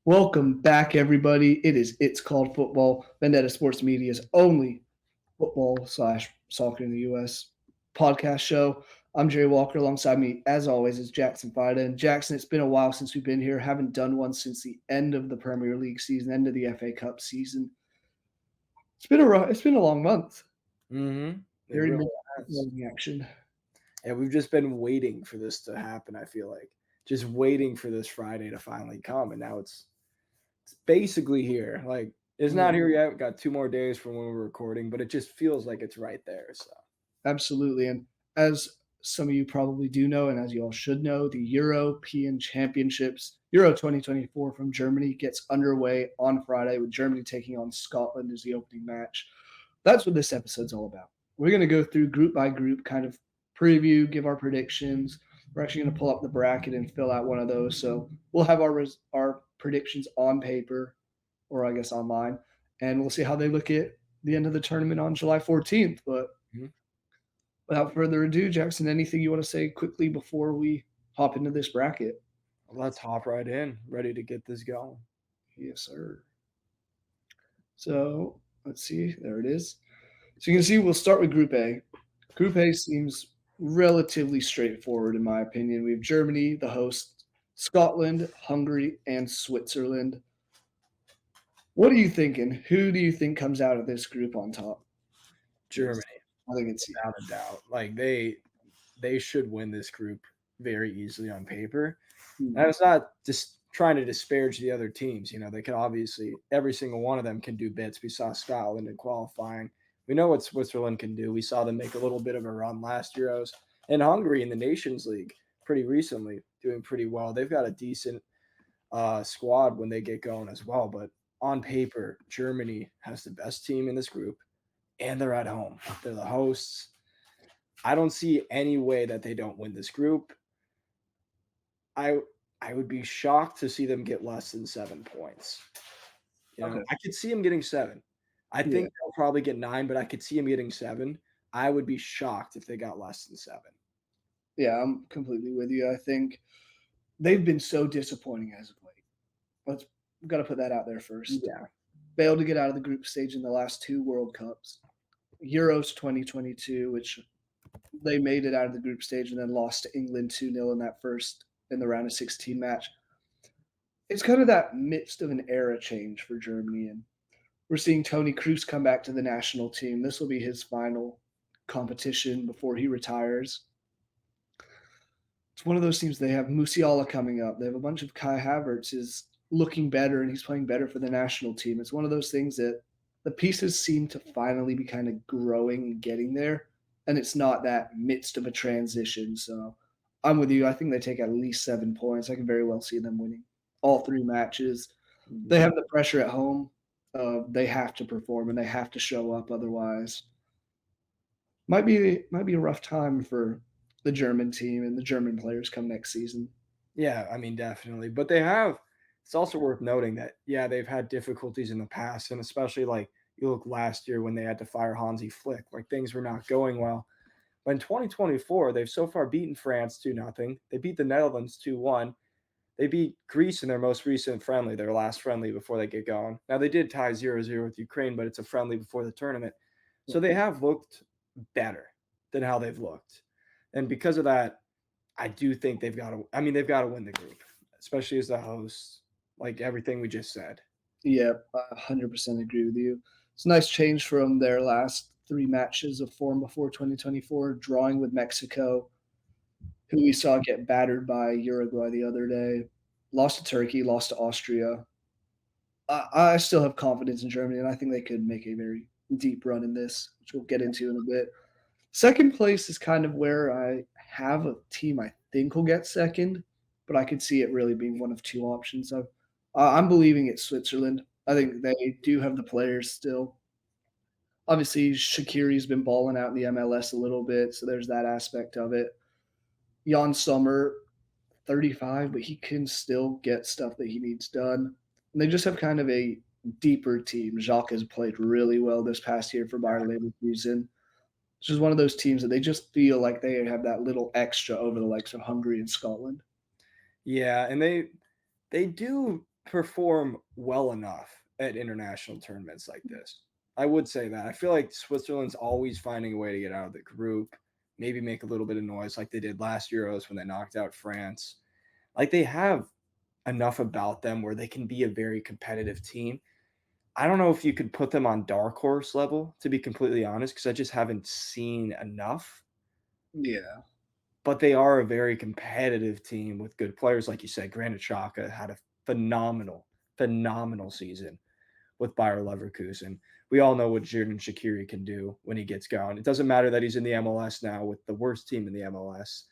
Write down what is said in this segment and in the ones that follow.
Welcome back, everybody. It's Called Football, Vendetta Sports Media's only football slash soccer in the U.S. podcast show. I'm Jerry Walker. Alongside me, as always, is Jackson Fyda. And Jackson, it's been a while since we've been here. Haven't done one since the end of the Premier League season, end of the FA Cup season. It's been a long month. Mm-hmm. It Very really mixed has. action. Yeah, we've just been waiting for this to happen, I feel like. Just waiting for this Friday to finally come. And now it's basically here. Like, it's not here yet. We've got 2 more days from when we're recording, but it just feels like it's right there. So Absolutely. And as some of you probably do know, and as you all should know, the European Championships, Euro 2024 from Germany, gets underway on Friday with Germany taking on Scotland as the opening match. That's what this episode's all about. We're going to go through group by group, kind of preview, give our predictions. We're actually going to pull up the bracket and fill out one of those. So we'll have our predictions on paper, or I guess online, and we'll see how they look at the end of the tournament on July 14th. But mhm. without further ado, Jackson, anything you want to say quickly before we hop into this bracket? Let's hop right in, ready to get this going. Yes, sir. So let's see. There it is. So you can see we'll start with Group A. Group A seems relatively straightforward, in my opinion. We have Germany, the host, Scotland, Hungary, and Switzerland. What are you thinking? Who do you think comes out of this group on top? Germany, I think it's without a doubt. Like they should win this group very easily on paper. And you. it's not just trying to disparage the other teams. They can obviously every single one of them can do bits. We saw Scotland in qualifying. We know what Switzerland can do. We saw them make a little bit of a run last Euros. And Hungary in the Nations League pretty recently doing pretty well. They've got a decent squad when they get going as well. But on paper, Germany has the best team in this group, and they're at home. They're the hosts. I don't see any way that they don't win this group. I I would be shocked to see them get less than 7 points. Okay. I could see them getting 7. I Yeah. think they'll probably get 9, but I could see them getting 7. I would be shocked if they got less than 7. Yeah, I'm completely with you. I think they've been so disappointing as of late. Let's We've got to put that out there first. Yeah. Failed to get out of the group stage in the last two World Cups. Euros 2022, which they made it out of the group stage and then lost to England 2-0 in the round of 16 match. It's kind of that midst of an era change for Germany, and we're seeing Tony Kroos come back to the national team. This will be his final competition before he retires. It's one of those teams. They have Musiala coming up. They have a bunch of Kai Havertz is looking better and he's playing better for the national team. It's one of those things that the pieces seem to finally be kind of growing and getting there. And it's not that midst of a transition. So I'm with you. I think they take at least 7 points. I can very well see them winning all three matches. They have the pressure at home. They have to perform and they have to show up. Otherwise, might be a rough time for the German team and the German players come next season. Yeah, I mean, definitely. But it's also worth noting that, yeah, they've had difficulties in the past, and especially like you look last year when they had to fire Hansi Flick, like things were not going well. But in 2024, they've so far beaten France 2-0. They beat the Netherlands 2-1. They beat Greece in their most recent friendly, their last friendly before they get going. Now, they did tie 0-0 with Ukraine, but it's a friendly before the tournament. So they have looked better than how they've looked. And because of that, I do think they've got to win the group, especially as the hosts, like everything we just said. Yeah, I 100% agree with you. It's a nice change from their last three matches of form before 2024, drawing with Mexico, who we saw get battered by Uruguay the other day, lost to Turkey, lost to Austria. I still have confidence in Germany, and I think they could make a very deep run in this, which we'll get into in a bit. Second place is kind of where I have a team I think will get second, but I could see it really being one of two options. I'm believing it's Switzerland. I think they do have the players still. Obviously, Shaqiri's been balling out in the MLS a little bit, so there's that aspect of it. Jan Sommer, 35, but he can still get stuff that he needs done. And they just have kind of a deeper team. Jacques has played really well this past year for Bayer Leverkusen. It's just one of those teams that they just feel like they have that little extra over the likes of Hungary and Scotland. Yeah, and they do perform well enough at international tournaments like this. I would say that. I feel like Switzerland's always finding a way to get out of the group, maybe make a little bit of noise like they did last Euros when they knocked out France. Like they have enough about them where they can be a very competitive team. I don't know if you could put them on dark horse level, to be completely honest, because I just haven't seen enough. Yeah. But they are a very competitive team with good players, like you said. Granit Xhaka had a phenomenal, phenomenal season with Bayer Leverkusen. We all know what Xherdan Shaqiri can do when he gets going. It doesn't matter that he's in the MLS now with the worst team in the MLS.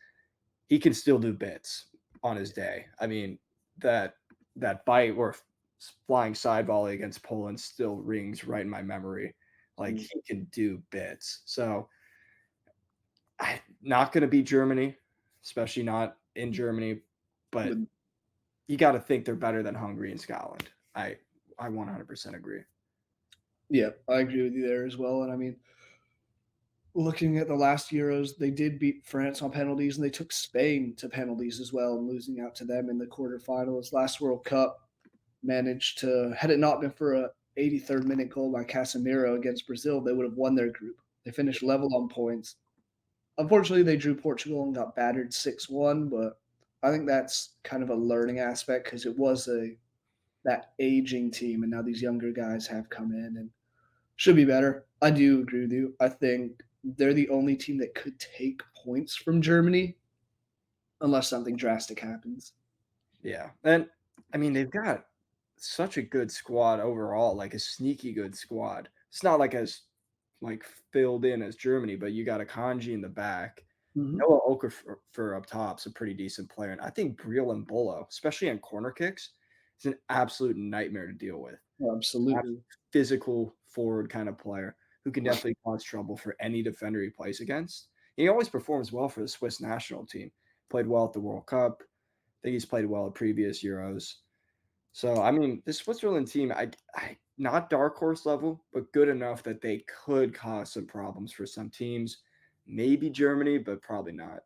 He can still do bits on his day. I mean, that that bite or flying side volley against Poland still rings right in my memory. Like Mm. he can do bits. So not going to beat Germany, especially not in Germany, but With you got to think they're better than Hungary and Scotland. I 100% agree. Yeah, I agree with you there as well. And I mean, looking at the last Euros, they did beat France on penalties, and they took Spain to penalties as well, and losing out to them in the quarterfinals. Last World Cup, managed to, had it not been for a 83rd minute goal by Casemiro against Brazil, they would have won their group. They finished level on points. Unfortunately, they drew Portugal and got battered 6-1, but I think that's kind of a learning aspect because it was a that aging team, and now these younger guys have come in and should be better. I do agree with you. I think they're the only team that could take points from Germany unless something drastic happens. Yeah. And I mean, they've got such a good squad overall, like a sneaky good squad. It's not like as like filled in as Germany, but you got a Kanji in the back. Mhm. Noah Okafor up top's a pretty decent player. And I think Briel and Bolo, especially on corner kicks, is an absolute nightmare to deal with. Absolutely. Physical forward kind of player who can definitely cause trouble for any defender he plays against. He always performs well for the Swiss national team. Played well at the World Cup. I think he's played well at previous Euros. So I mean, the Switzerland team, I not dark horse level, but good enough that they could cause some problems for some teams. Maybe Germany, but probably not.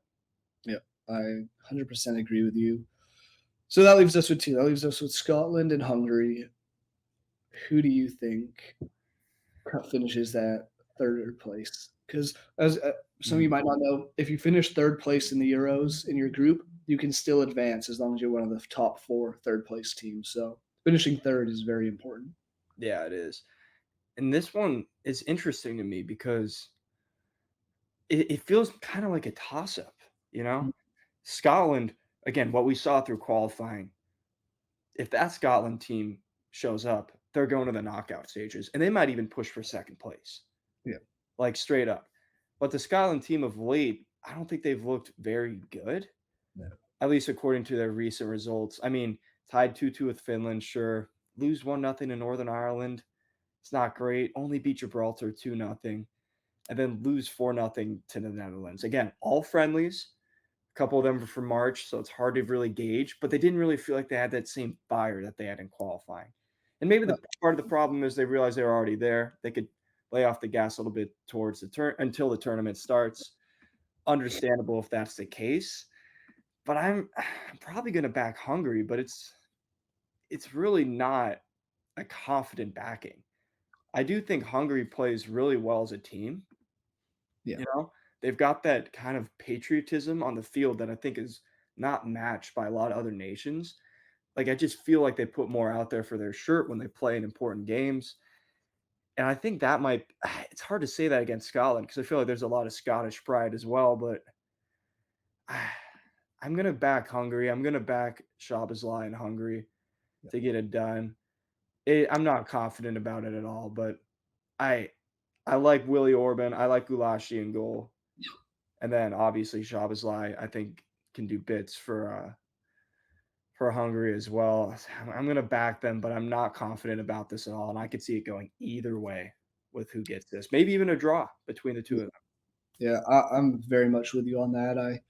Yeah, I 100% agree with you. So that leaves us with two. That leaves us with Scotland and Hungary. Who do you think finishes that third place? Because as some of you Mm. might not know, if you finish third place in the Euros in your group, you can still advance as long as you're one of the top four third place teams. So finishing third is very important. Yeah, it is. And this one is interesting to me because it feels kind of like a toss up, you know? Scotland, again, what we saw through qualifying, if that Scotland team shows up, they're going to the knockout stages and they might even push for second place, Yeah. like straight up. But the Scotland team of late, I don't think they've looked very good, Yeah. at least according to their recent results. I mean, tied 2-2 with Finland, sure. Lose 1-0 in Northern Ireland. It's not great. Only beat Gibraltar 2-0, and then lose 4-0 to the Netherlands. Again, all friendlies. A couple of them were from March, so it's hard to really gauge, but they didn't really feel like they had that same fire that they had in qualifying. And maybe Uh, the part of the problem is they realized they were already there. They could lay off the gas a little bit towards the turn until the tournament starts. Understandable if that's the case. But I'm probably going to back Hungary, but it's really not a confident backing. I do think Hungary plays really well as a team. yeah. You know, they've got that kind of patriotism on the field that I think is not matched by a lot of other nations. Like, I just feel like they put more out there for their shirt when they play in important games. And I think that might, it's hard to say that against Scotland because I feel like there's a lot of Scottish pride as well. But I'm going to back Hungary. I'm going to back Shabazz in Hungary Yeah. to get it done. I'm not confident about it at all, but I I like Willie Orban. I like Gulashi in goal. And then obviously Shabazz, I think can do bits for Hungary as well. I'm gonna back them, but I'm not confident about this at all, and I could see it going either way with who gets this. Maybe even a draw between the two of them. Yeah, I'm very much with you on that. I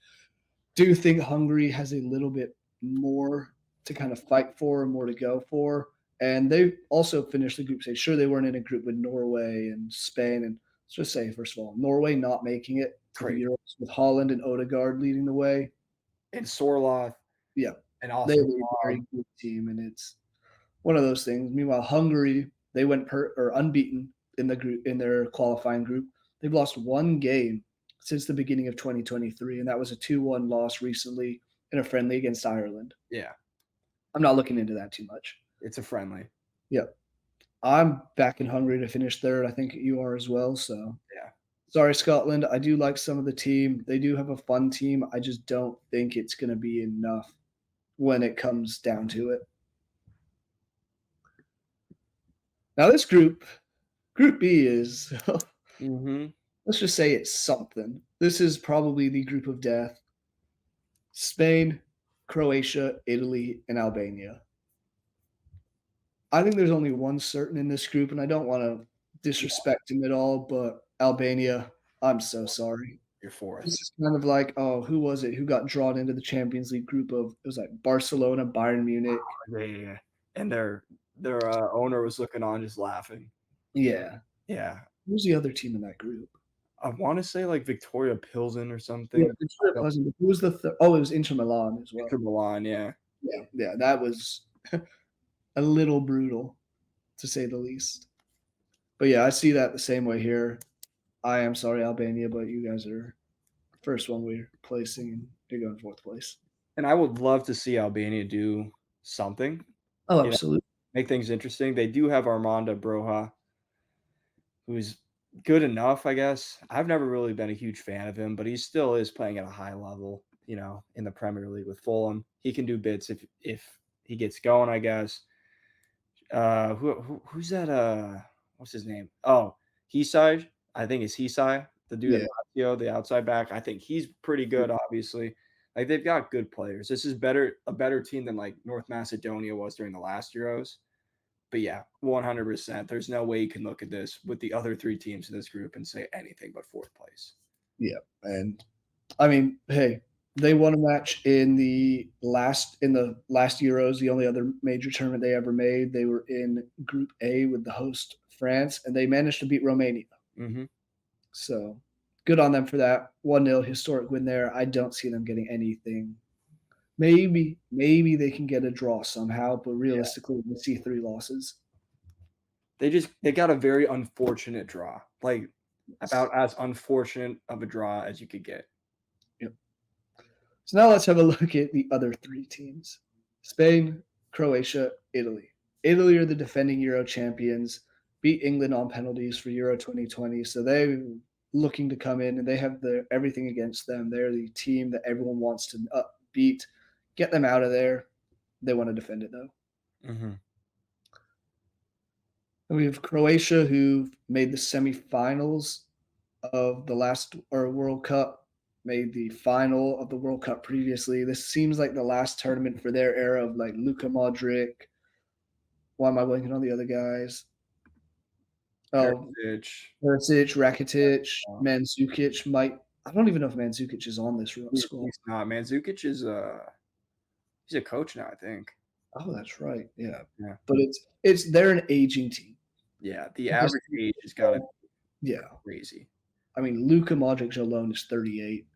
do think Hungary has a little bit more to kind of fight for and more to go for. And they also finished the group stage. Sure, they weren't in a group with Norway and Spain. And let's just say, first of all, Norway not making it to the Crazy. Euros with Holland and Odegaard leading the way. And Sorloth Yeah, and they have Austin a Cobb. very good team, and it's one of those things. Meanwhile, Hungary, they went unbeaten in the group in their qualifying group. They've lost one game since the beginning of 2023, and that was a 2-1 loss recently in a friendly against Ireland. Yeah, I'm not looking into that too much. it's a friendly. Yeah, I'm back in Hungary to finish third. I think you are as well. So Yeah. sorry, Scotland. I do like some of the team. They do have a fun team. I just don't think it's going to be enough when it comes down to it. Now, this Group B is, Mhm. let's just say it's something. This is probably the group of death. Spain, Croatia, Italy, and Albania. I think there's only one certain in this group, and I don't want to Yeah, disrespect him at all, but Albania, I'm so sorry. you're This fourth. is kind of like, oh, who was it who got drawn into the Champions League group of, it was like Barcelona, Bayern Munich. Yeah, yeah, yeah. And their owner was looking on just laughing. Yeah. Yeah. Who's the other team in that group? I wanna say, like, Victoria Pilsen or Yeah, something. it's I really don't pleasant. Who was the oh, it was Inter Milan as well. Inter Milan, yeah. Yeah, yeah, that was a little brutal, to say the least. But yeah, I see that the same way here. I am sorry, Albania, but you guys are first one we're placing, and you're going fourth place. And I would love to see Albania do something, Oh, you know, absolutely. make things interesting. They do have Armando Broja, who's good enough, I guess. I've never really been a huge fan of him, but he still is playing at a high level, in the Premier League with Fulham. He can do bits if he gets going, I guess. Who's that? What's his name? Oh, Hisai. I think it's Hisai, the dude at Yeah, Lazio, the outside back. I think he's pretty good. Obviously, like they've got good players. This is a better team than like North Macedonia was during the last Euros. But yeah, 100%. There's no way you can look at this with the other three teams in this group and say anything but fourth place. yeah, and I mean, hey, they won a match in the last Euros, the only other major tournament they ever made. They were in Group A with the host France, and they managed to beat Romania. Hmm. So good on them for that. 1-0 historic win there. I don't see them getting anything. Maybe they can get a draw somehow, but Yeah, realistically, we see 3 losses. they got a very unfortunate draw, like Yes. about as unfortunate of a draw as you could get. Yep. So now let's have a look at the other 3 teams. Spain, Croatia, Italy. Italy are the defending Euro champions, beat England on penalties for Euro 2020, so they're looking to come in, and they have everything against them. They're the team that everyone wants to beat, get them out of there. They want to defend it, though. Hmm. And we have Croatia, who made the semifinals of the last or World Cup, made the final of the World Cup previously. This seems like the last tournament for their era of like Luka Modric. Why am I blanking on the other guys? Oh, Perisic. Perisic, Rakitic, uh, Mandzukic might. I don't even know if Mandzukic is on this squad. he's not. Mandzukic is he's a coach now, I think. Oh, that's right. Yeah, Yeah. but they're an aging team. Yeah. The I guess, average age has gotta be yeah. crazy. I mean, Luka Modric alone is 38.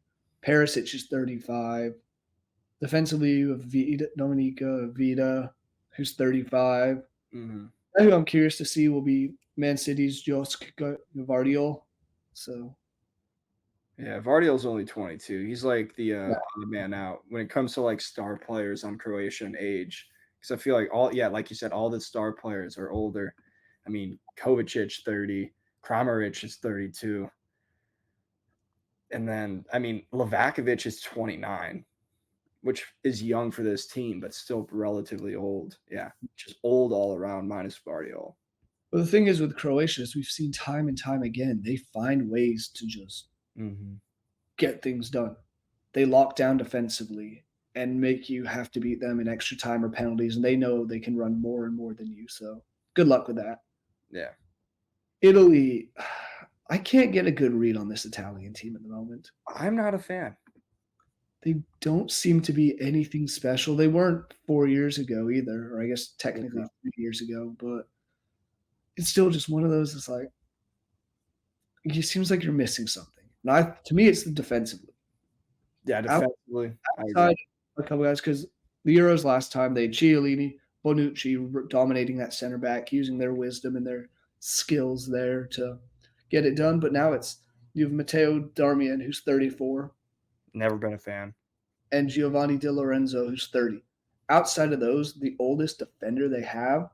Perisic is 35. Defensively, you have Dominica Vida, who's 35. Hmm. Who I'm curious to see will be Man City's Josk Gvardiol. So, Yeah, Vardiel's only 22. He's like the yeah, odd man out when it comes to like star players on Croatian age. Because I feel like yeah, like you said, all the star players are older. I mean, Kovacic 30, Kramaric is 32, and then I mean Lavakovic is 29, which is young for this team, but still relatively old. Yeah, just old all around, minus Vardiol. but the thing is with Croatia is we've seen time and time again, they find ways to just Hmm. get things done. They lock down defensively and make you have to beat them in extra time or penalties, and they know they can run more and more than you. So, good luck with that. Yeah, Italy, I can't get a good read on this Italian team at the moment. I'm not a fan. They don't seem to be anything special. They weren't 4 years ago either, or I guess technically Yeah, 3 years ago, but it's still just one of those, it's like, it seems like you're missing something. And to me, it's the defensively. yeah, Out defensively, I agree. outside a couple guys, because the Euros last time, they had Chiellini, Bonucci dominating that center back, using their wisdom and their skills there to get it done. But now you have Matteo Darmian, who's 34, Never been a fan. and Giovanni Di Lorenzo, who's 30. Outside of those, the oldest defender they have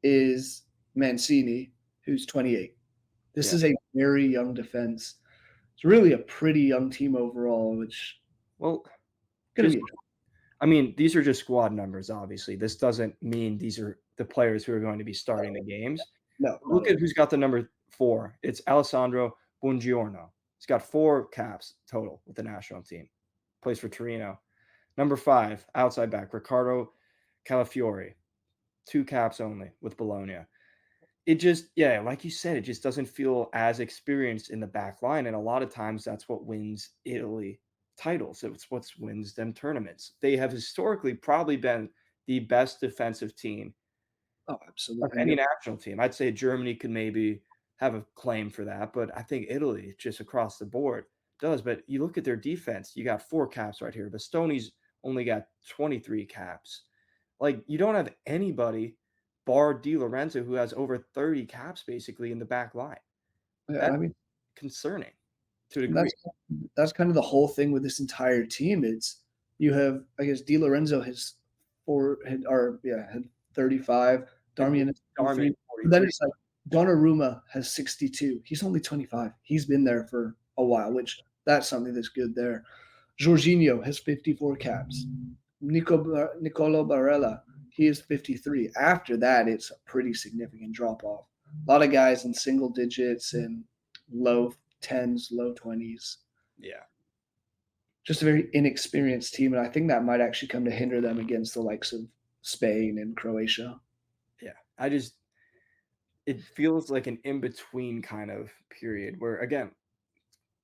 is Mancini, who's 28. This Yeah. is a very young defense. It's really a pretty young team overall, which Well, gonna just be I mean, these are just squad numbers, obviously. This doesn't mean these are the players who are going to be starting the games. no, not Look at at all. who's got the number 4. It's Alessandro Buongiorno. He's got 4 caps total with the national team. Plays for Torino. Number 5, outside back, Riccardo Calafiori. 2 caps only with Bologna. It just yeah, like you said, it just doesn't feel as experienced in the back line, and a lot of times that's what wins Italy titles. It's what wins them tournaments. They have historically probably been the best defensive team Oh, of absolutely. any national team. I'd say Germany could maybe have a claim for that, but I think Italy, just across the board, does. But you look at their defense, you got 4 caps right here. Bastoni's only got 23 caps. Like, you don't have anybody bar Di Lorenzo who has over 30 caps basically in the back line. Yeah, That's I mean, concerning to a and degree. that's kind of the whole thing with this entire team. It's you have, I guess, Di Lorenzo has had 35, And Darmian has Darmian 23, but then 43. it's like Donnarumma has 62. He's only 25. He's been there for a while, which that's something that's good there. Jorginho has 54 caps. Nicolo Barella, he is 53. After that, it's a pretty significant drop off. A lot of guys in single digits and low 10s, low 20s. Yeah, Just a very inexperienced team, and I think that might actually come to hinder them against the likes of Spain and Croatia. yeah. I just it feels like an in-between kind of period where, again,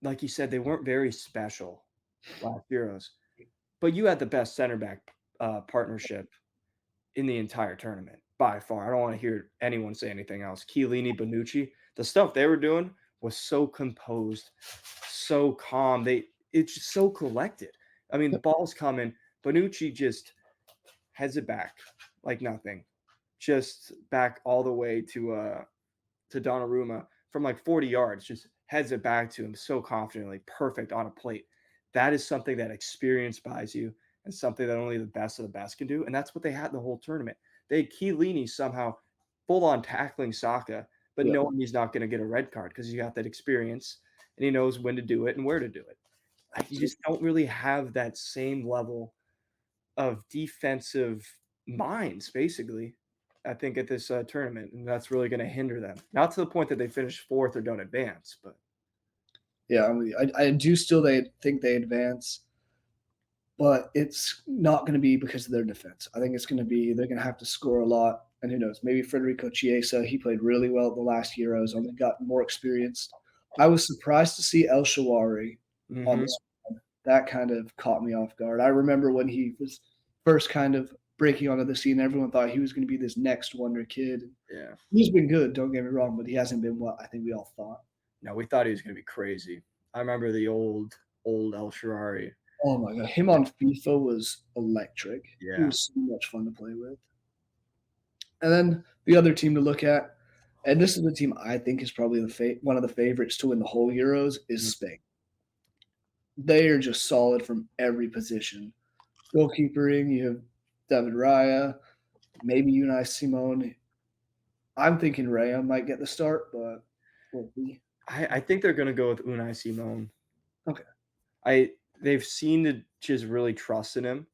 like you said, they weren't very special last Euros, but you had the best center back, partnership in the entire tournament by far. I don't wanna hear anyone say anything else. Chiellini, Bonucci, the stuff they were doing was so composed, so calm. It's just so collected. I mean, the Yep. ball's coming, Bonucci just heads it back like nothing. Just back all the way to Donnarumma from like 40 yards, just heads it back to him so confidently, perfect on a plate. That is something that experience buys you and something that only the best of the best can do. And that's what they had the whole tournament. They had Chiellini somehow full on tackling Saka, but Yep. knowing he's not going to get a red card because he got that experience and he knows when to do it and where to do it. Like, you just don't really have that same level of defensive minds, basically, I think, at this tournament. And that's really going to hinder them. Not to the point that they finish 4th or don't advance, but Yeah, I mean, I do still they think they advance, but it's not going to be because of their defense. I think it's going to be they're going to have to score a lot, and who knows? Maybe Federico Chiesa. He played really well at the last Euros, only got more experienced. I was surprised to see El Shawari on mhm, the squad. That kind of caught me off guard. I remember when he was first kind of breaking onto the scene, everyone thought he was going to be this next wonder kid. yeah. He's been good, don't get me wrong, but he hasn't been what I think we all thought. No, we thought he was going to be crazy. I remember the old El Sharari. Oh my god, him on FIFA was electric. He Yeah. was so much fun to play with. And then the other team to look at, and this is the team I think is probably one of the favorites to win the whole Euros, is Mm. Spain. They are just solid from every position. Goalkeeping, you have David Raya, maybe Unai Simon. I'm thinking Raya might get the start, but we'll see. I think they're going to go with Unai Simon. Okay. They've seen to just really trust in him.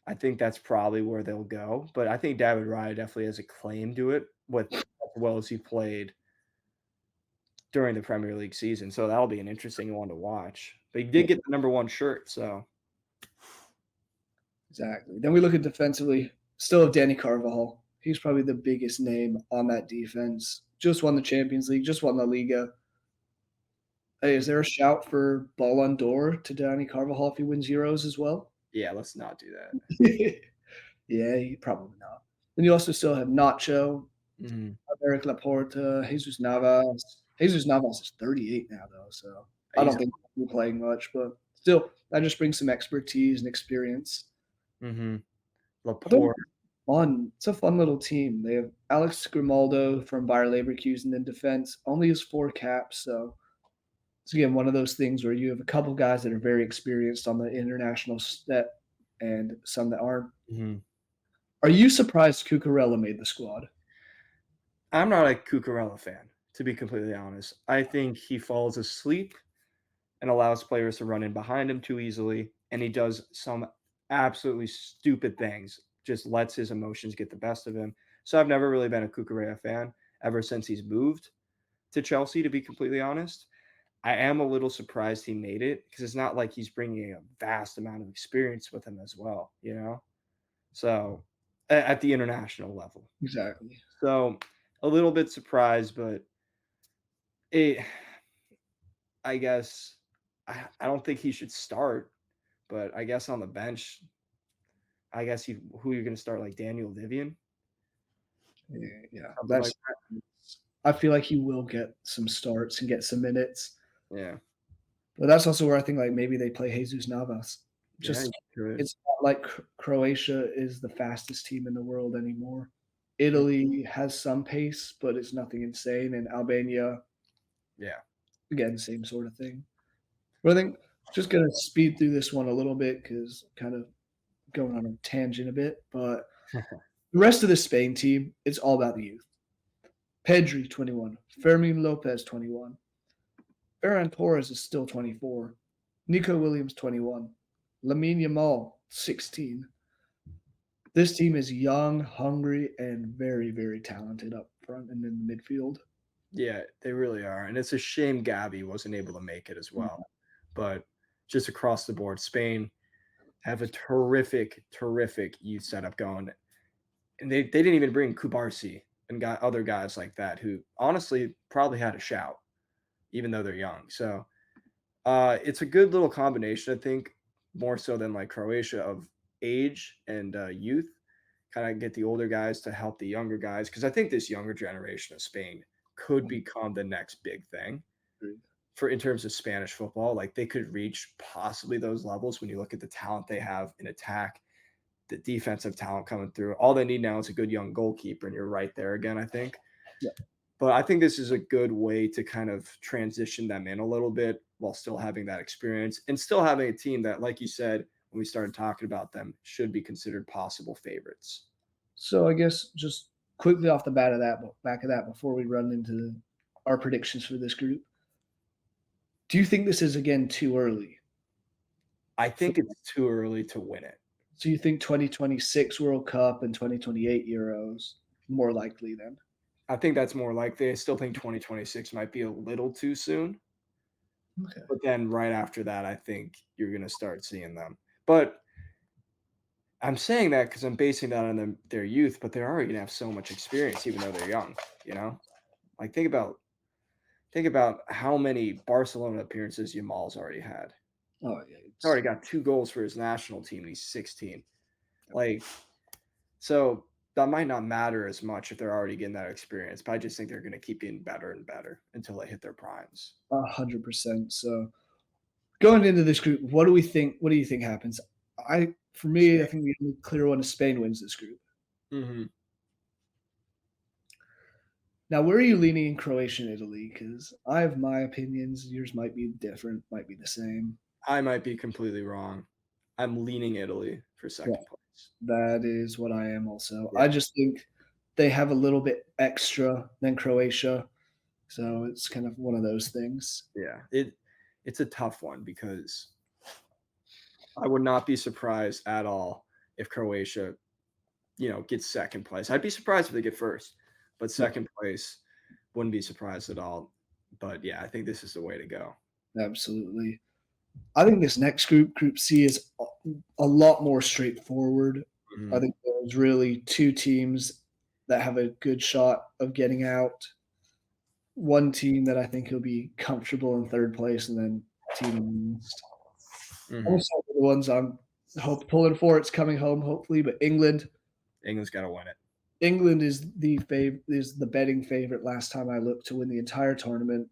I think that's probably where they'll go. But I think David Raya definitely has a claim to it with as well as he played during the Premier League season. So that'll be an interesting one to watch. But he did get the number 1 shirt, so Exactly. Then we look at defensively, still have Danny Carvajal. He's probably the biggest name on that defense. Just won the Champions League, just won La Liga. Hey, is there a shout for Ballon d'Or to Danny Carvajal if he wins Euros as well? yeah, let's not do that. Yeah, probably not. Then you also still have Nacho, Mhm. Eric Laporta, Jesus Navas. Jesus Navas is 38 now, though, so I He's don't think he'll be playing much, but still, that just brings some expertise and experience. mhm. I don't Laporte. Fun. It's a fun little team. They have Alex Grimaldo from Bayer Leverkusen in defense. Only has 4 caps, so it's again one of those things where you have a couple guys that are very experienced on the international step and some that aren't. Mhm. Are you surprised Cucurella made the squad? I'm not a Cucurella fan, to be completely honest. I think he falls asleep and allows players to run in behind him too easily, and he does some absolutely stupid things, just lets his emotions get the best of him. So I've never really been a Cucurella fan ever since he's moved to Chelsea, to be completely honest. I am a little surprised he made it because it's not like he's bringing a vast amount of experience with him as well, you know? So at the international level. Exactly. So a little bit surprised, but it, I guess, I don't think he should start, but I guess on the bench, I guess who you're going to start, like Daniel Vivian, Yeah, yeah. something like That's I feel like he will get some starts and get some minutes. that. Yeah. But that's also where I think, like, maybe they play Jesus Navas. Yeah, you Just could. it's not like Croatia is the fastest team in the world anymore. Italy has some pace, but it's nothing insane, and Albania, Yeah. again, same sort of thing. But I think just gonna speed through this one a little bit because kind of going on a tangent a bit, but the rest of the Spain team, it's all about the youth. Pedri, 21, Fermin Lopez, 21, Ferran Torres is still 24. Nico Williams, 21. Lamine Yamal, 16. This team is young, hungry, and very, very talented up front and in the midfield. Yeah, they really are. And it's a shame Gabby wasn't able to make it as well. But just across the board, Spain have a terrific, terrific youth setup going. And they didn't even bring Kubarsi and got other guys like that who honestly probably had a shout, even though they're young. So it's a good little combination, I think, more so than like Croatia of age and youth. Kind of get the older guys to help the younger guys because I think this younger generation of Spain could become the next big thing for in terms of Spanish football. Like they could reach possibly those levels when you look at the talent they have in attack, the defensive talent coming through. All they need now is a good young goalkeeper, and you're right there again, I think. Yeah. But I think this is a good way to kind of transition them in a little bit while still having that experience and still having a team that, like you said, when we started talking about them, should be considered possible favorites. So I guess just quickly off the back of that, before we run into our predictions for this group, do you think this is again too early? I think it's too early to win it. So you think 2026 World Cup and 2028 Euros more likely then? I think that's more likely. I still think 2026 might be a little too soon. Okay. But then right after that, I think you're going to start seeing them. But I'm saying that because I'm basing that on their youth, but they're already going to have so much experience, even though they're young. You know, like think about how many Barcelona appearances Yamal's already had. Oh yeah, He's already got 2 goals for his national team, and he's 16. Like, so that might not matter as much if they're already getting that experience, but I just think they're going to keep getting better and better until they hit their primes. 100%. So going into this group, what do we think? What do you think happens? For me, I Spain. think the only clear one is Spain wins this group. Mhm. Now, where are you leaning in Croatia and Italy? Because I have my opinions. Yours might be different, might be the same. I might be completely wrong. I'm leaning Italy for Yeah, second place. that is what I am also. Yeah, I just think they have a little bit extra than Croatia. So it's kind of one of those things. yeah. It's a tough one because I would not be surprised at all if Croatia, gets second place. I'd be surprised if they get first, but Yeah, second place wouldn't be surprised at all. But yeah, I think this is the way to go. absolutely. I think this next group, Group C, is a lot more straightforward. I Mhm. think there's really 2 teams that have a good shot of getting out. One team that I think will be comfortable in 3rd place, and then team in last. I'm gonna Mhm. start with the ones I'm pulling for. It's coming home, hopefully, but England. England's got to win it. England is the betting favorite last time I looked to win the entire tournament.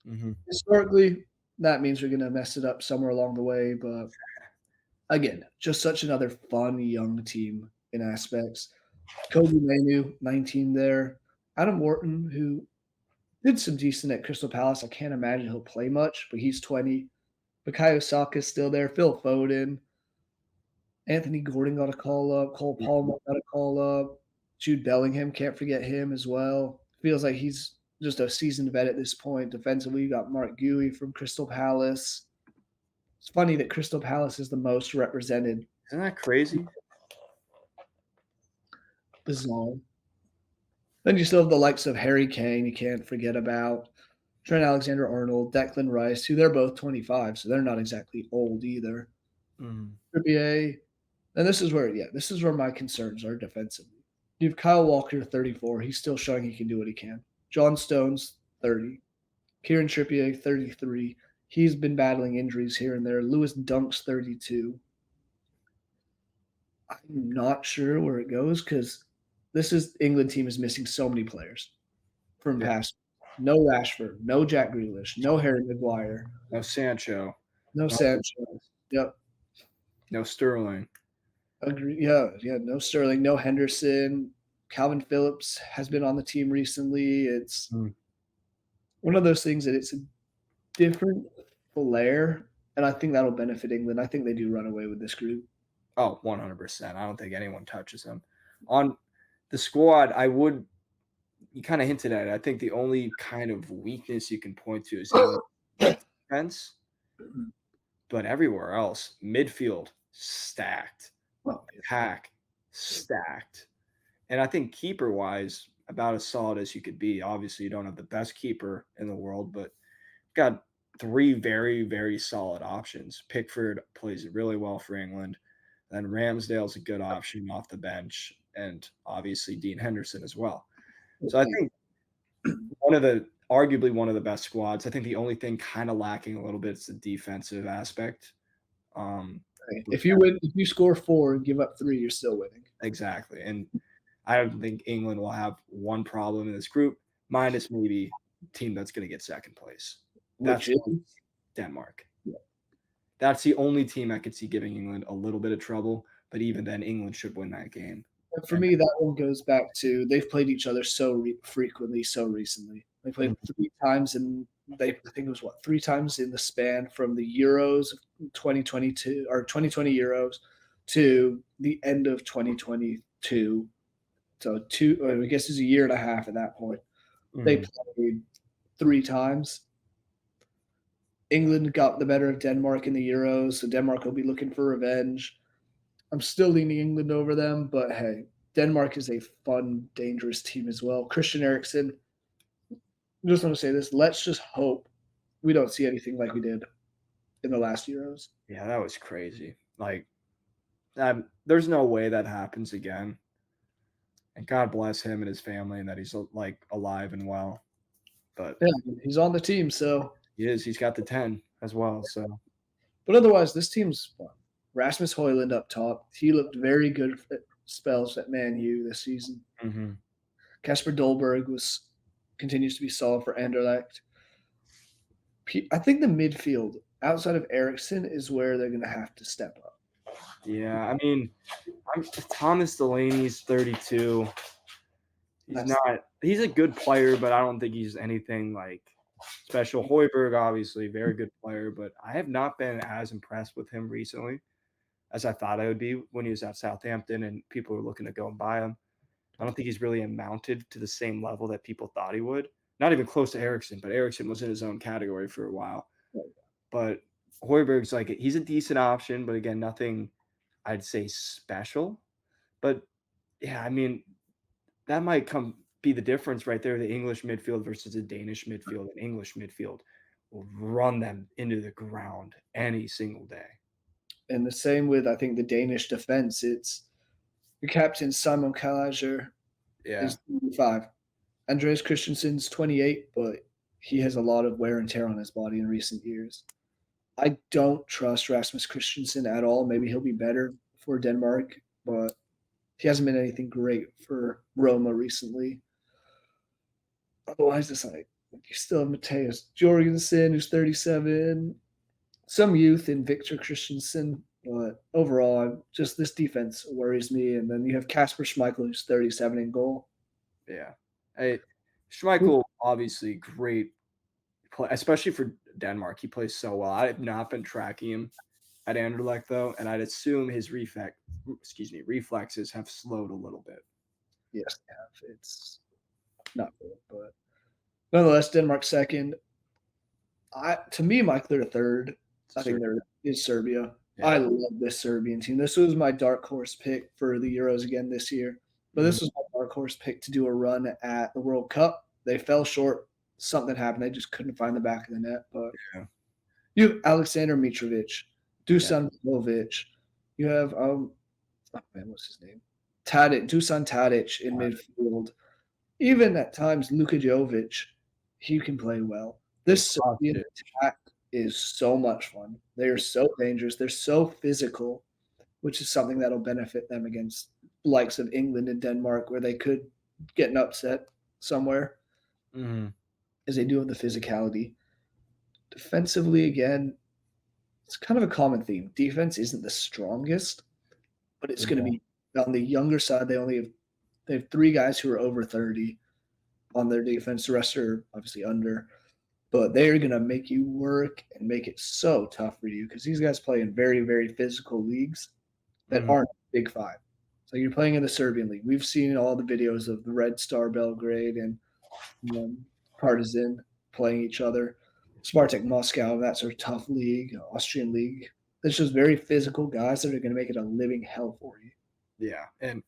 Mhm. Historically, that means we're gonna mess it up somewhere along the way, but again, just such another fun young team in aspects. Kobe Manu, 19 there. Adam Morton, who did some decent at Crystal Palace. I can't imagine he'll play much, but he's 20. Bukayo Saka's still there. Phil Foden. Anthony Gordon got a call up. Cole Palmer got a call up. Jude Bellingham, can't forget him as well. Feels like he's just a seasoned vet at this point. Defensively, you got Mark Guehi from Crystal Palace. It's funny that Crystal Palace is the most represented. Isn't that crazy? Bizarre. Then you still have the likes of Harry Kane, you can't forget about. Trent Alexander Arnold, Declan Rice, who they're both 25, so they're not exactly old either. Mm. Trippier. And this is where my concerns are defensively. You have Kyle Walker, 34. He's still showing he can do what he can. John Stones, 30. Kieran Trippier, 33. He's been battling injuries here and there. Lewis Dunk's 32. I'm not sure where it goes because this is England team is missing so many players from Yeah. past. No Rashford, no Jack Grealish, no Harry Maguire, No Sancho, no no, Sancho. Yep, no Sterling. agree. Yeah, no Sterling, no Henderson. Calvin Phillips has been on the team recently. It's Mm. one of those things that it's a different flair, and I think that'll benefit England. I think they do run away with this group. Oh, 100%. I don't think anyone touches him. On the squad, you kind of hinted at it. I think the only kind of weakness you can point to is England's defense, but everywhere else, midfield stacked, Well, attack stacked. And I think keeper wise, about as solid as you could be. Obviously, you don't have the best keeper in the world, but got three very, very solid options. Pickford plays really well for England. Then Ramsdale's a good option off the bench, and obviously Dean Henderson as well. So I think arguably one of the best squads. I think the only thing kind of lacking a little bit is the defensive aspect. if you score 4 and give up 3, you're still winning. Exactly, and I don't think England will have one problem in this group, minus maybe team that's going to get second place. That's Which is Denmark. That's the only team I could see giving England a little bit of trouble, but even then, England should win that game. for me, that one goes back to they've played each other so frequently, so recently. They played 3 times, and I think it was 3 times in the span from the Euros 2022 or 2020 Euros to the end of 2022. So I guess it's a year and a half at that point. They played 3 times. England got the better of Denmark in the Euros, so Denmark will be looking for revenge. I'm still leaning England over them, but hey, Denmark is a fun, dangerous team as well. Christian Eriksen, I just want to say this. Let's just hope we don't see anything like we did in the last Euros. Yeah, that was crazy. Like, there's no way that happens again. And God bless him and his family, and that he's like alive and well. But yeah, he's on the team, so he is. He's got the 10 as well. So, but otherwise, this team's fun. Rasmus Højlund up top. He looked very good at spells at Man U this season. Kasper Dolberg continues to be solid for Anderlecht. I think the midfield outside of Eriksen is where they're going to have to step up. Yeah, I mean, Thomas Delaney's 32. He's a good player, but I don't think he's anything like special. Højbjerg, obviously, very good player, but I have not been as impressed with him recently as I thought I would be when he was at Southampton and people were looking to go and buy him. I don't think he's really amounted to the same level that people thought he would. Not even close to Eriksen, but Eriksen was in his own category for a while. But Højbjerg's he's a decent option, but again, nothing I'd say special. But yeah, I mean, that might be the difference right there, the English midfield versus the Danish midfield. And English midfield will run them into the ground any single day. And the same with, I think, the Danish defense. It's your captain, Simon Kjellhager, is 25. Andreas Christensen's 28, but he has a lot of wear and tear on his body in recent years. I don't trust Rasmus Christensen at all. Maybe he'll be better for Denmark, but he hasn't been anything great for Roma recently. Otherwise, it's like you still have Matthias Jorgensen, who's 37, some youth in Victor Christensen. But overall, just this defense worries me. And then you have Casper Schmeichel, who's 37 in goal. Yeah. Hey, Who- Schmeichel, obviously great play, especially for Denmark. He plays so well. I have not been tracking him at Anderlecht though, and I'd assume his reflexes have slowed a little bit. Yes, they have. It's not good, but nonetheless, Denmark second. To me, my clear third. I think there is Serbia. Yeah. I love this Serbian team. This was my dark horse pick for the Euros again this year. But Mhm. this was my dark horse pick to do a run at the World Cup. They fell short. Something happened. They just couldn't find the back of the net. But Yeah. you have Alexander Mitrovic, Yeah. Dusan Vlahovic. You have oh man, what's his name? Dusan Tadic in midfield. Even at times, Luka Jovic, he can play well. This Serbian attack is so much fun. They are so dangerous. They're so physical, which is something that'll benefit them against likes of England and Denmark, where they could get an upset somewhere, Mhm. as they do have the physicality. Defensively, again, it's kind of a common theme. Defense isn't the strongest, but it's going to be on the younger side. They have three guys who are over 30 on their defense. The rest are obviously under, but they are going to make you work and make it so tough for you because these guys play in very, very physical leagues that Mhm. aren't Big Five. So you're playing in the Serbian league. We've seen all the videos of the Red Star Belgrade and Partizan playing each other. Spartak Moscow, that sort of tough league, Austrian league. It's just very physical guys that are going to make it a living hell for you. Yeah. And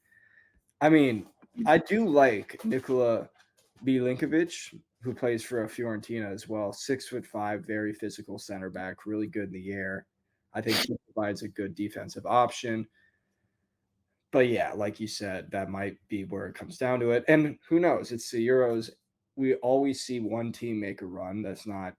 I mean, I do like Nikola Milinkovic, who plays for Fiorentina as well. 6'5", very physical center back, really good in the air. I think he provides a good defensive option. But yeah, like you said, that might be where it comes down to it. And who knows? It's the Euros. We always see one team make a run that's not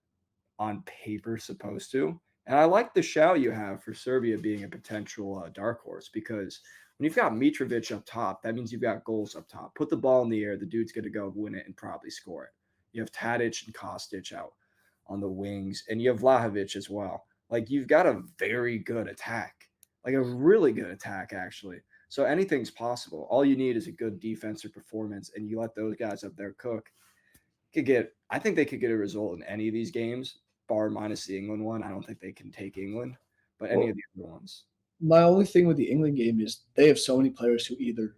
on paper supposed to. And I like the shout you have for Serbia being a potential dark horse because when you've got Mitrovic up top, that means you've got goals up top. Put the ball in the air, the dude's going to go win it and probably score it. You have Tadic and Kostic out on the wings, and you have Vlahovic as well. Like you've got a very good attack, like a really good attack, actually. So anything's possible. All you need is a good defensive performance, and you let those guys up there cook. I think they could get a result in any of these games, bar minus the England one. I don't think they can take England, but any Well, of the other ones. my only thing with the England game is they have so many players who either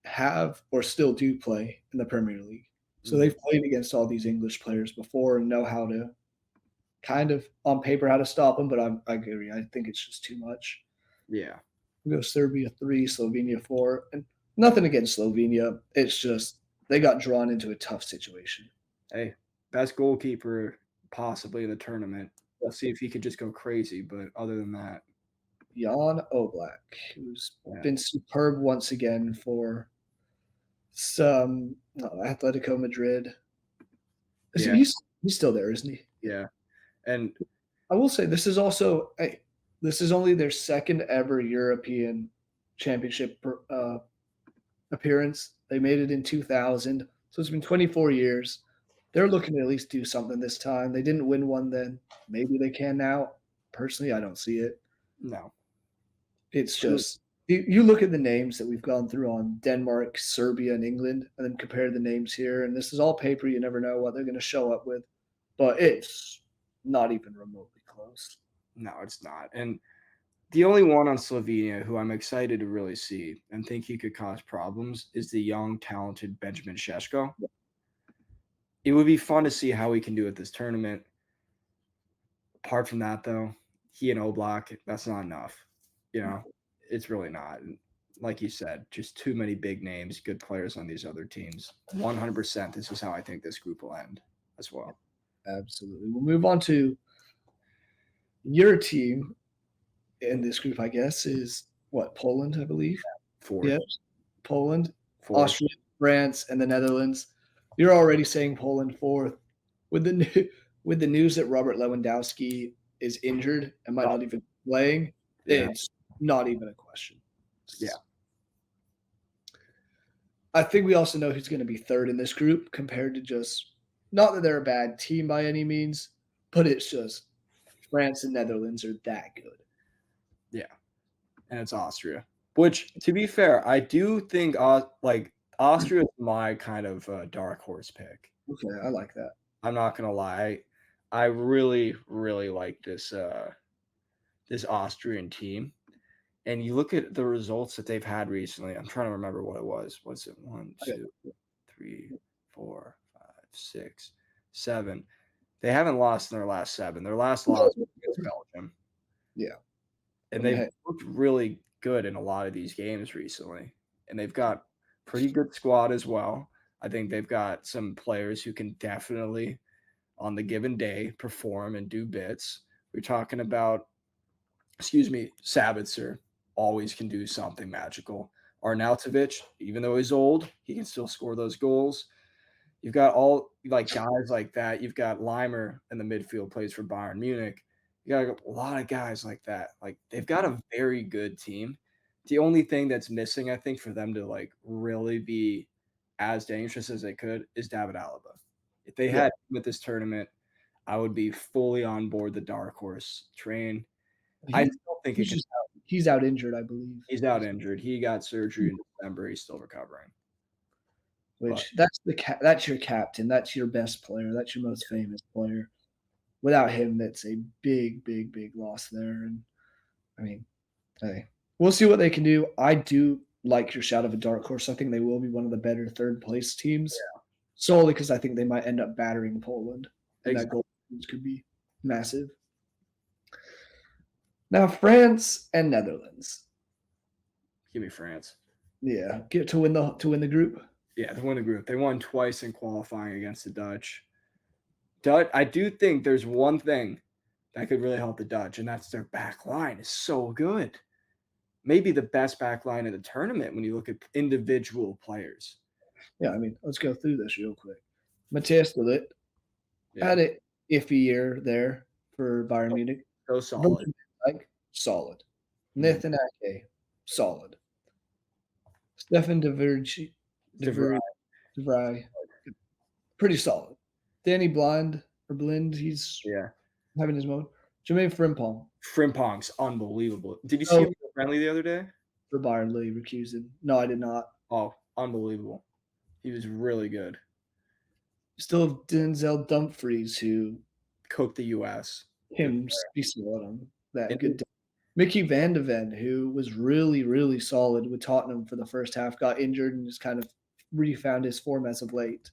have or still do play in the Premier League. So Mhm. they've played against all these English players before and know how to kind of on paper how to stop them. But I agree. I think it's just too much. Yeah. We go Serbia 3, Slovenia 4, and nothing against Slovenia. It's just they got drawn into a tough situation. Hey, best goalkeeper possibly in the tournament. We'll see if he could just go crazy, but other than that, Jan Oblak, who's yeah. been superb once again for some Atletico Madrid. Yeah. He's still there, isn't he? Yeah. And I will say this is only their second ever European Championship appearance. They made it in 2000, so it's been 24 years. They're looking to at least do something this time. They didn't win one then. Maybe they can now. Personally, I don't see it. no. It's just you look at the names that we've gone through on Denmark, Serbia, and England, and then compare the names here. And this is all paper. You never know what they're going to show up with, but it's not even remotely close. No, it's not. And the only one on Slovenia who I'm excited to really see and think he could cause problems is the young, talented Benjamin Šeško. It would be fun to see how he can do at this tournament. Apart from that, though, he and Oblak, that's not enough. You know, it's really not. And like you said, just too many big names, good players on these other teams. 100%. This is how I think this group will end as well. Absolutely. We'll move on to your team in this group, I guess, is what, Poland, I believe? Fourth. Yeah, Poland, Fourth. Austria, France, and the Netherlands. You're already saying Poland fourth. With with the news that Robert Lewandowski is injured and might not even be playing, Yeah. it's not even a question. Yeah. I think we also know who's going to be third in this group compared to just not that they're a bad team by any means, but it's just France and Netherlands are that good. Yeah. and it's Austria. Which, to be fair, I do think like Austria is my kind of dark horse pick. Okay, I like that. I'm not gonna lie, I really, really like this Austrian team. And you look at the results that they've had recently. I'm trying to remember what it was. What's it? One, Okay. two, three, 4, 5, 6, 7. They haven't lost in their last 7. Their last loss was against Belgium, Yeah. and I mean, they've hey, looked really good in a lot of these games recently, and they've got pretty good squad as well. I think they've got some players who can definitely, on the given day, perform and do bits. We're talking about, excuse me, Sabitzer always can do something magical. Arnautovic, even though he's old, he can still score those goals. You've got all like guys like that. You've got Limer in the midfield, plays for Bayern Munich. You got a lot of guys like that. Like they've got a very good team. The only thing that's missing, I think, for them to like really be as dangerous as they could is David Alaba. If they yeah, had him at this tournament, I would be fully on board the dark horse train. I he still think it he's could. just he's out injured, I believe. He's out injured. He got surgery in December. He's still recovering. But Which that's your captain, that's your best player, that's your most famous player. Without him, that's a big, big, big loss there. And I mean, hey, we'll see what they can do. I do like your shout of a dark horse. I think they will be one of the better third place teams, solely because I think they might end up battering Poland, and that exactly. goal could be massive. Now, France and Netherlands. Give me France. Yeah, get to win the group. Yeah, they won the group. They won twice in qualifying against the Dutch. I do think there's one thing that could really help the Dutch, and that's their back line is so good. Maybe the best back line in the tournament when you look at individual players. Yeah, I mean, let's go through this real quick. Matthias de Ligt Yeah. had an iffy year there for Bayern So, Munich. so solid. Virgil van Dijk, solid. Mhm. Nathan Ake, solid. Stefan De Vrij, De Vrij, pretty solid. Danny Blind, he's yeah. having his moment. Jermaine Frimpong, Frimpong's unbelievable. Did you see oh, him friendly the other day? for Bayern Leverkusen. No, I did not. Oh, unbelievable. He was really good. Still have Denzel Dumfries, who Cooked the US. Good him be still on that player. good. Mickey Van de Ven, who was really, really solid with Tottenham for the first half, got injured and just kind of refound his form as of late.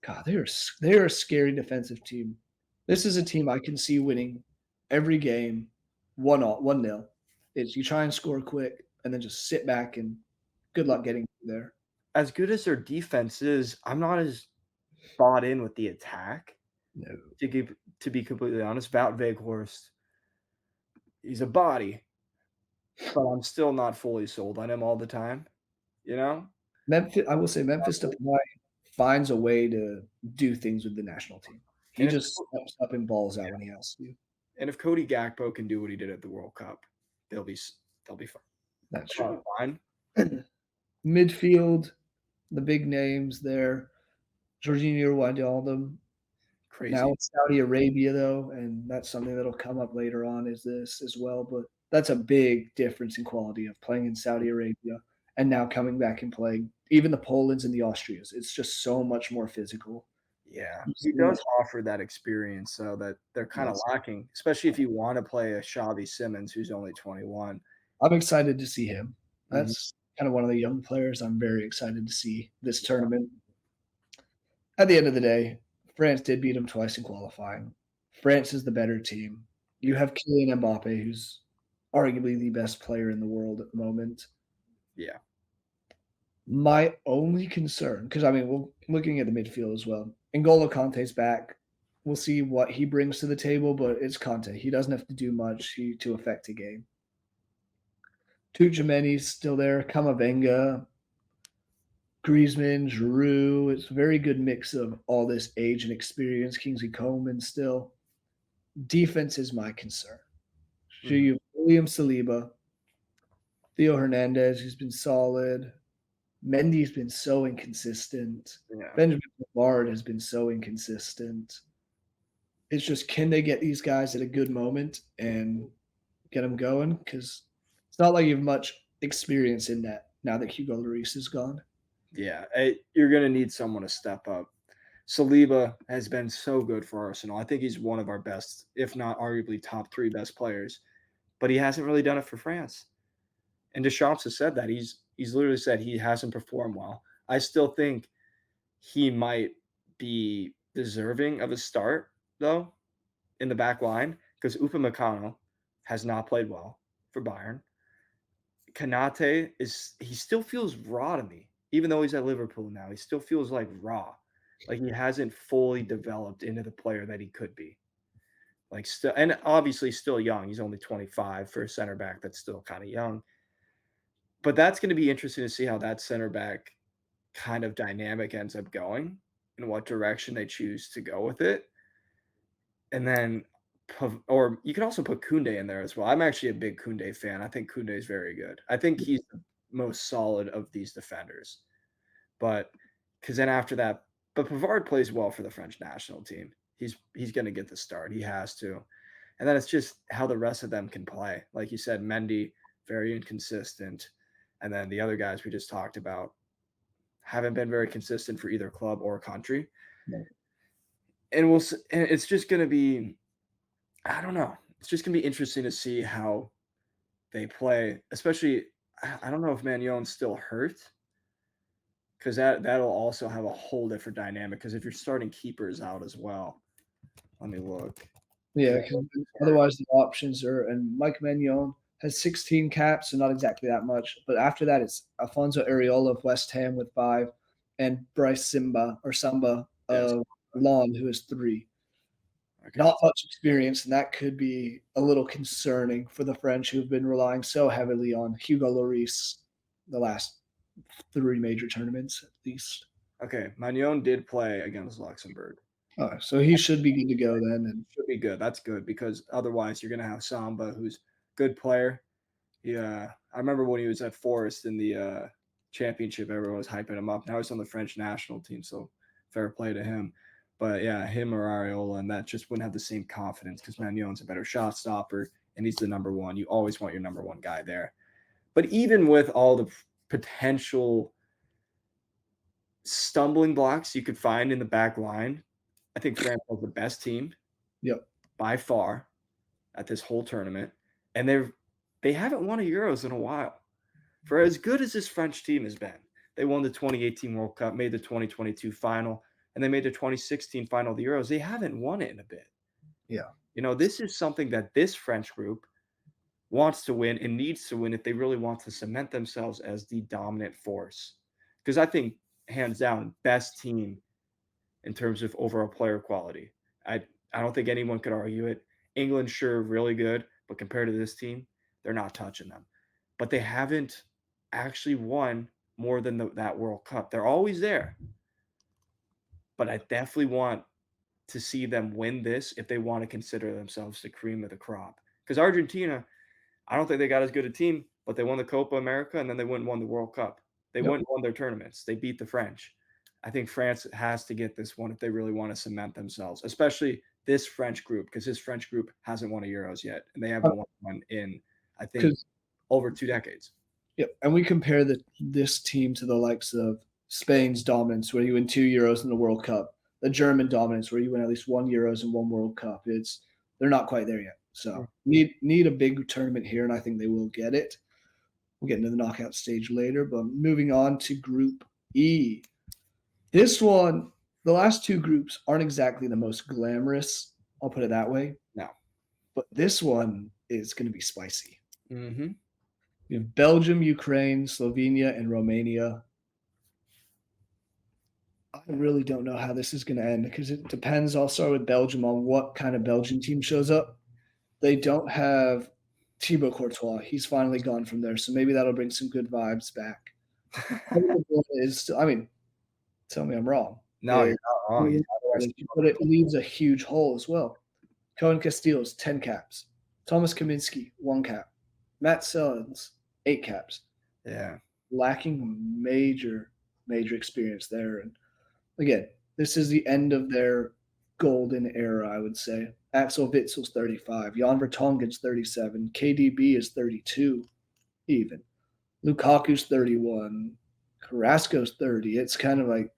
God, they're a scary defensive team. This is a team I can see winning every game 1-0. It's you try and score quick and then just sit back and good luck getting there. As good as their defense is, I'm not as bought in with the attack. No. To be completely honest, Wout Weghorst, he's a body, but I'm still not fully sold on him all the time. You know, Memphis, I will say Memphis Depay finds a way to do things with the national team. He and if just steps up and balls out when he has to. Cody Gakpo can do what he did at the World Cup, they'll be fine. That's true. Fine. Midfield, the big names there. Jorginho Wijnaldum. Crazy. Now it's Saudi Arabia though, and that's something that'll come up later on is this as well. But that's a big difference in quality of playing in Saudi Arabia and now coming back and playing even the Polands and the Austrias. It's just so much more physical. Yeah, he does offer that experience, so that they're kind of Yes. lacking, especially if you want to play a Xavi Simons who's only 21. I'm excited to see him. Mhm. That's kind of one of the young players I'm very excited to see this tournament. At the end of the day, France did beat them twice in qualifying. France is the better team. You have Kylian Mbappe, who's arguably the best player in the world at the moment. Yeah, My only concern, because I mean, we're looking at the midfield as well. N'Golo Kante's back. We'll see what he brings to the table, but it's Kante. He doesn't have to do much to affect a game. Tchouameni's still there. Camavinga, Griezmann, Giroud. It's a very good mix of all this age and experience. Kingsley Coman still. Defense is my concern. So Mhm. you have William Saliba, Theo Hernandez, who's been solid. Mendy's been so inconsistent. yeah. Benjamin Pavard has been so inconsistent. It's just can they get these guys at a good moment and get them going? Because not like you have much experience in that now that Hugo Lloris is gone. Yeah, you're gonna need someone to step up. Saliba has been so good for Arsenal. I think he's one of our best, if not arguably top 3 best players, but he hasn't really done it for France. And Deschamps has said that. He's literally said he hasn't performed well. I still think he might be deserving of a start, though, in the back line because Upamecano has not played well for Bayern. Kanate he still feels raw to me, even though he's at Liverpool now. He still feels like raw, like he hasn't fully developed into the player that he could be. Like still, and obviously still young. He's only 25 for a center back. That's still kind of young. But that's going to be interesting to see how that center back kind of dynamic ends up going and what direction they choose to go with it. And then, or you can also put Kunde in there as well. I'm actually a big Kunde fan. I think Kunde is very good. I think he's the most solid of these defenders. But because then after that, but Pavard plays well for the French national team. He's going to get the start. He has to. And then it's just how the rest of them can play. Like you said, Mendy, very inconsistent. And then the other guys we just talked about haven't been very consistent for either club or country. No. And it's just going to be, I don't know. It's just going to be interesting to see how they play, especially, I don't know if Magnon's still hurt because that'll also have a whole different dynamic because if you're starting keepers out as well, let me look. Yeah, because otherwise the options are, and Mike Maignan has 16 caps, so not exactly that much. But after that, it's Alfonso Areola of West Ham with 5, and Bryce Samba Yes. of Lyon, who has 3. Okay. Not much experience, and that could be a little concerning for the French, who've been relying so heavily on Hugo Lloris the last 3 major tournaments, at least. Okay, Magnon did play against Luxembourg. So he should be good to go then. And should be good. That's good because otherwise you're going to have Samba, who's a good player. Yeah, I remember when he was at Forest in the championship, everyone was hyping him up. Now he's on the French national team, so fair play to him. But yeah, him or Areola, and that just wouldn't have the same confidence because Magnon's a better shot stopper and he's the number one. You always want your number one guy there. But even with all the potential stumbling blocks you could find in the back line, I think France has the best team by far at this whole tournament, and they haven't won a Euros in a while. For as good as this French team has been, they won the 2018 World Cup, made the 2022 final, and they made the 2016 final of the Euros. They haven't won it in a bit. Yeah. You know, this is something that this French group wants to win and needs to win if they really want to cement themselves as the dominant force. Because I think, hands down, best team in terms of overall player quality. I don't think anyone could argue it. England, sure, really good, but compared to this team, they're not touching them. But they haven't actually won more than that World Cup. They're always there. But I definitely want to see them win this if they want to consider themselves the cream of the crop. Because Argentina, I don't think they got as good a team, but they won the Copa America and then they went and won the World Cup. They went and won their tournaments. They beat the French. I think France has to get this one if they really want to cement themselves, especially this French group, because this French group hasn't won a Euros yet, and they haven't won one in, I think, over 2 decades. Yep, and we compare this team to the likes of Spain's dominance, where you win 2 Euros in the World Cup, the German dominance, where you win at least 1 Euros and 1 World Cup. They're not quite there yet, so need a big tournament here, and I think they will get it. We'll get into the knockout stage later, but moving on to Group E. This one, the last 2 groups aren't exactly the most glamorous. I'll put it that way. No. But this one is going to be spicy. Mm-hmm. We have Belgium, Ukraine, Slovenia, and Romania. I really don't know how this is going to end because it depends. I'll start with Belgium on what kind of Belgian team shows up. They don't have Thibaut Courtois. He's finally gone from there, so maybe that'll bring some good vibes back. Tell me I'm wrong. No, you're not wrong. But it leaves a huge hole as well. Cohen Castillo's 10 caps. Thomas Kaminski, 1 cap. Matt Sellens, 8 caps. Yeah. Lacking major experience there. And again, this is the end of their golden era, I would say. Axel Witzel's 35. Jan Vertonghen's 37. KDB is 32. even. Lukaku's 31, Carrasco's 30. It's kind of like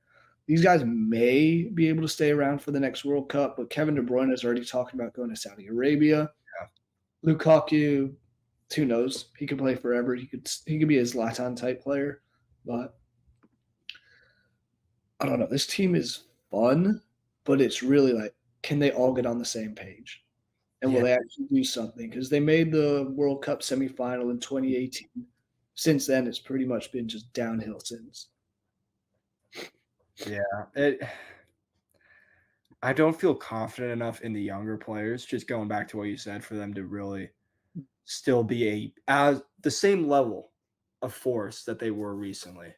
these guys may be able to stay around for the next World Cup, but Kevin De Bruyne is already talking about going to Saudi Arabia. Yeah. Lukaku, who knows? He could play forever. He could be a Zlatan type player, but I don't know. This team is fun, but it's really like, can they all get on the same page? And will Yeah. they actually do something? Because they made the World Cup semifinal in 2018. Since then, it's pretty much been just downhill since. Yeah. I don't feel confident enough in the younger players, just going back to what you said, for them to really still be as the same level of force that they were recently.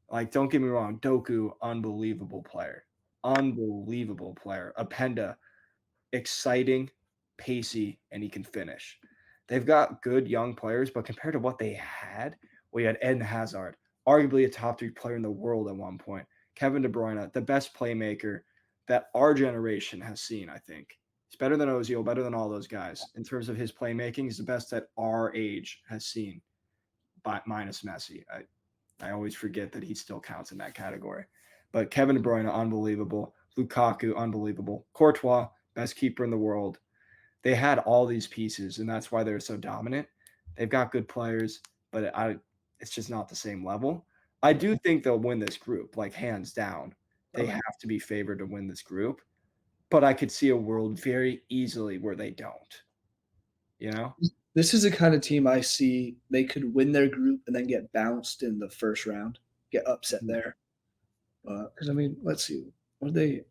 Like, don't get me wrong, Doku, unbelievable player. Unbelievable player. Openda, exciting, pacey, and he can finish. They've got good young players, but compared to what they had, we had Eden Hazard, arguably a top 3 player in the world at one point. Kevin De Bruyne, the best playmaker that our generation has seen, I think. He's better than Ozil, better than all those guys. In terms of his playmaking, he's the best that our age has seen, minus Messi. I always forget that he still counts in that category. But Kevin De Bruyne, unbelievable. Lukaku, unbelievable. Courtois, best keeper in the world. They had all these pieces, and that's why they're so dominant. They've got good players, but it's just not the same level. I do think they'll win this group, like hands down. They Okay. have to be favored to win this group, but I could see a world very easily where they don't. You know? This is the kind of team I see they could win their group and then get bounced in the first round, get upset Mhm. there. Because I mean, let's see, what are they?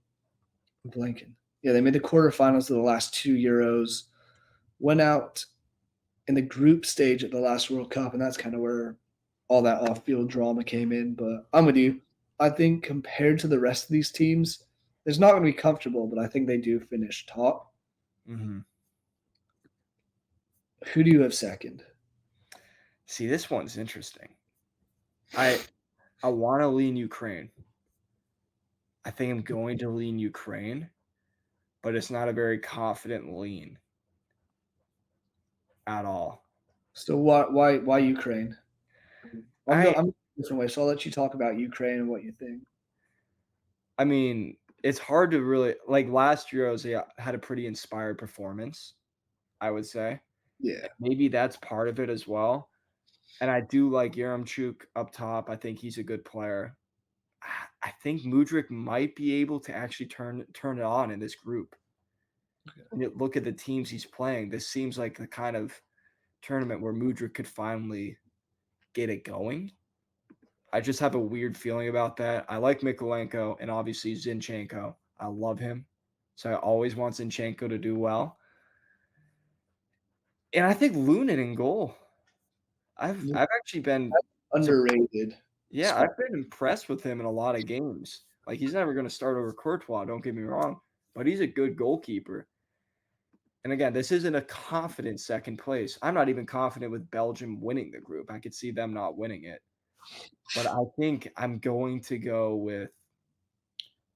I'm blanking. Yeah, they made the quarterfinals of the last 2 Euros, went out in the group stage at the last World Cup, and that's kind of where all that off-field drama came in. But I'm with you. I think compared to the rest of these teams, it's not going to be comfortable, but I think they do finish top. Mhm. Who do you have second? See, this one's interesting. I want to lean Ukraine. I think I'm going to lean Ukraine, but it's not a very confident lean at all. So why Ukraine? I I'm a different way, so I'll let you talk about Ukraine and what you think. I mean, it's hard to really like last year. Ozzy had a pretty inspired performance, I would say. Yeah. Maybe that's part of it as well. And I do like Yaremchuk up top. I think he's a good player. I think Mudryk might be able to actually turn it on in this group. When you look at the teams he's playing, this seems like the kind of tournament where Mudryk could finally get it going. I just have a weird feeling about that. I like Mikolenko and obviously Zinchenko. I love him. So I always want Zinchenko to do well. And I think Lunin in goal. I've actually been Underrated yeah, spot. I've been impressed with him in a lot of games. Like he's never going to start over Courtois, don't get me wrong, but he's a good goalkeeper. And again, this isn't a confident second place. I'm not even confident with Belgium winning the group. I could see them not winning it. But I think I'm going to go with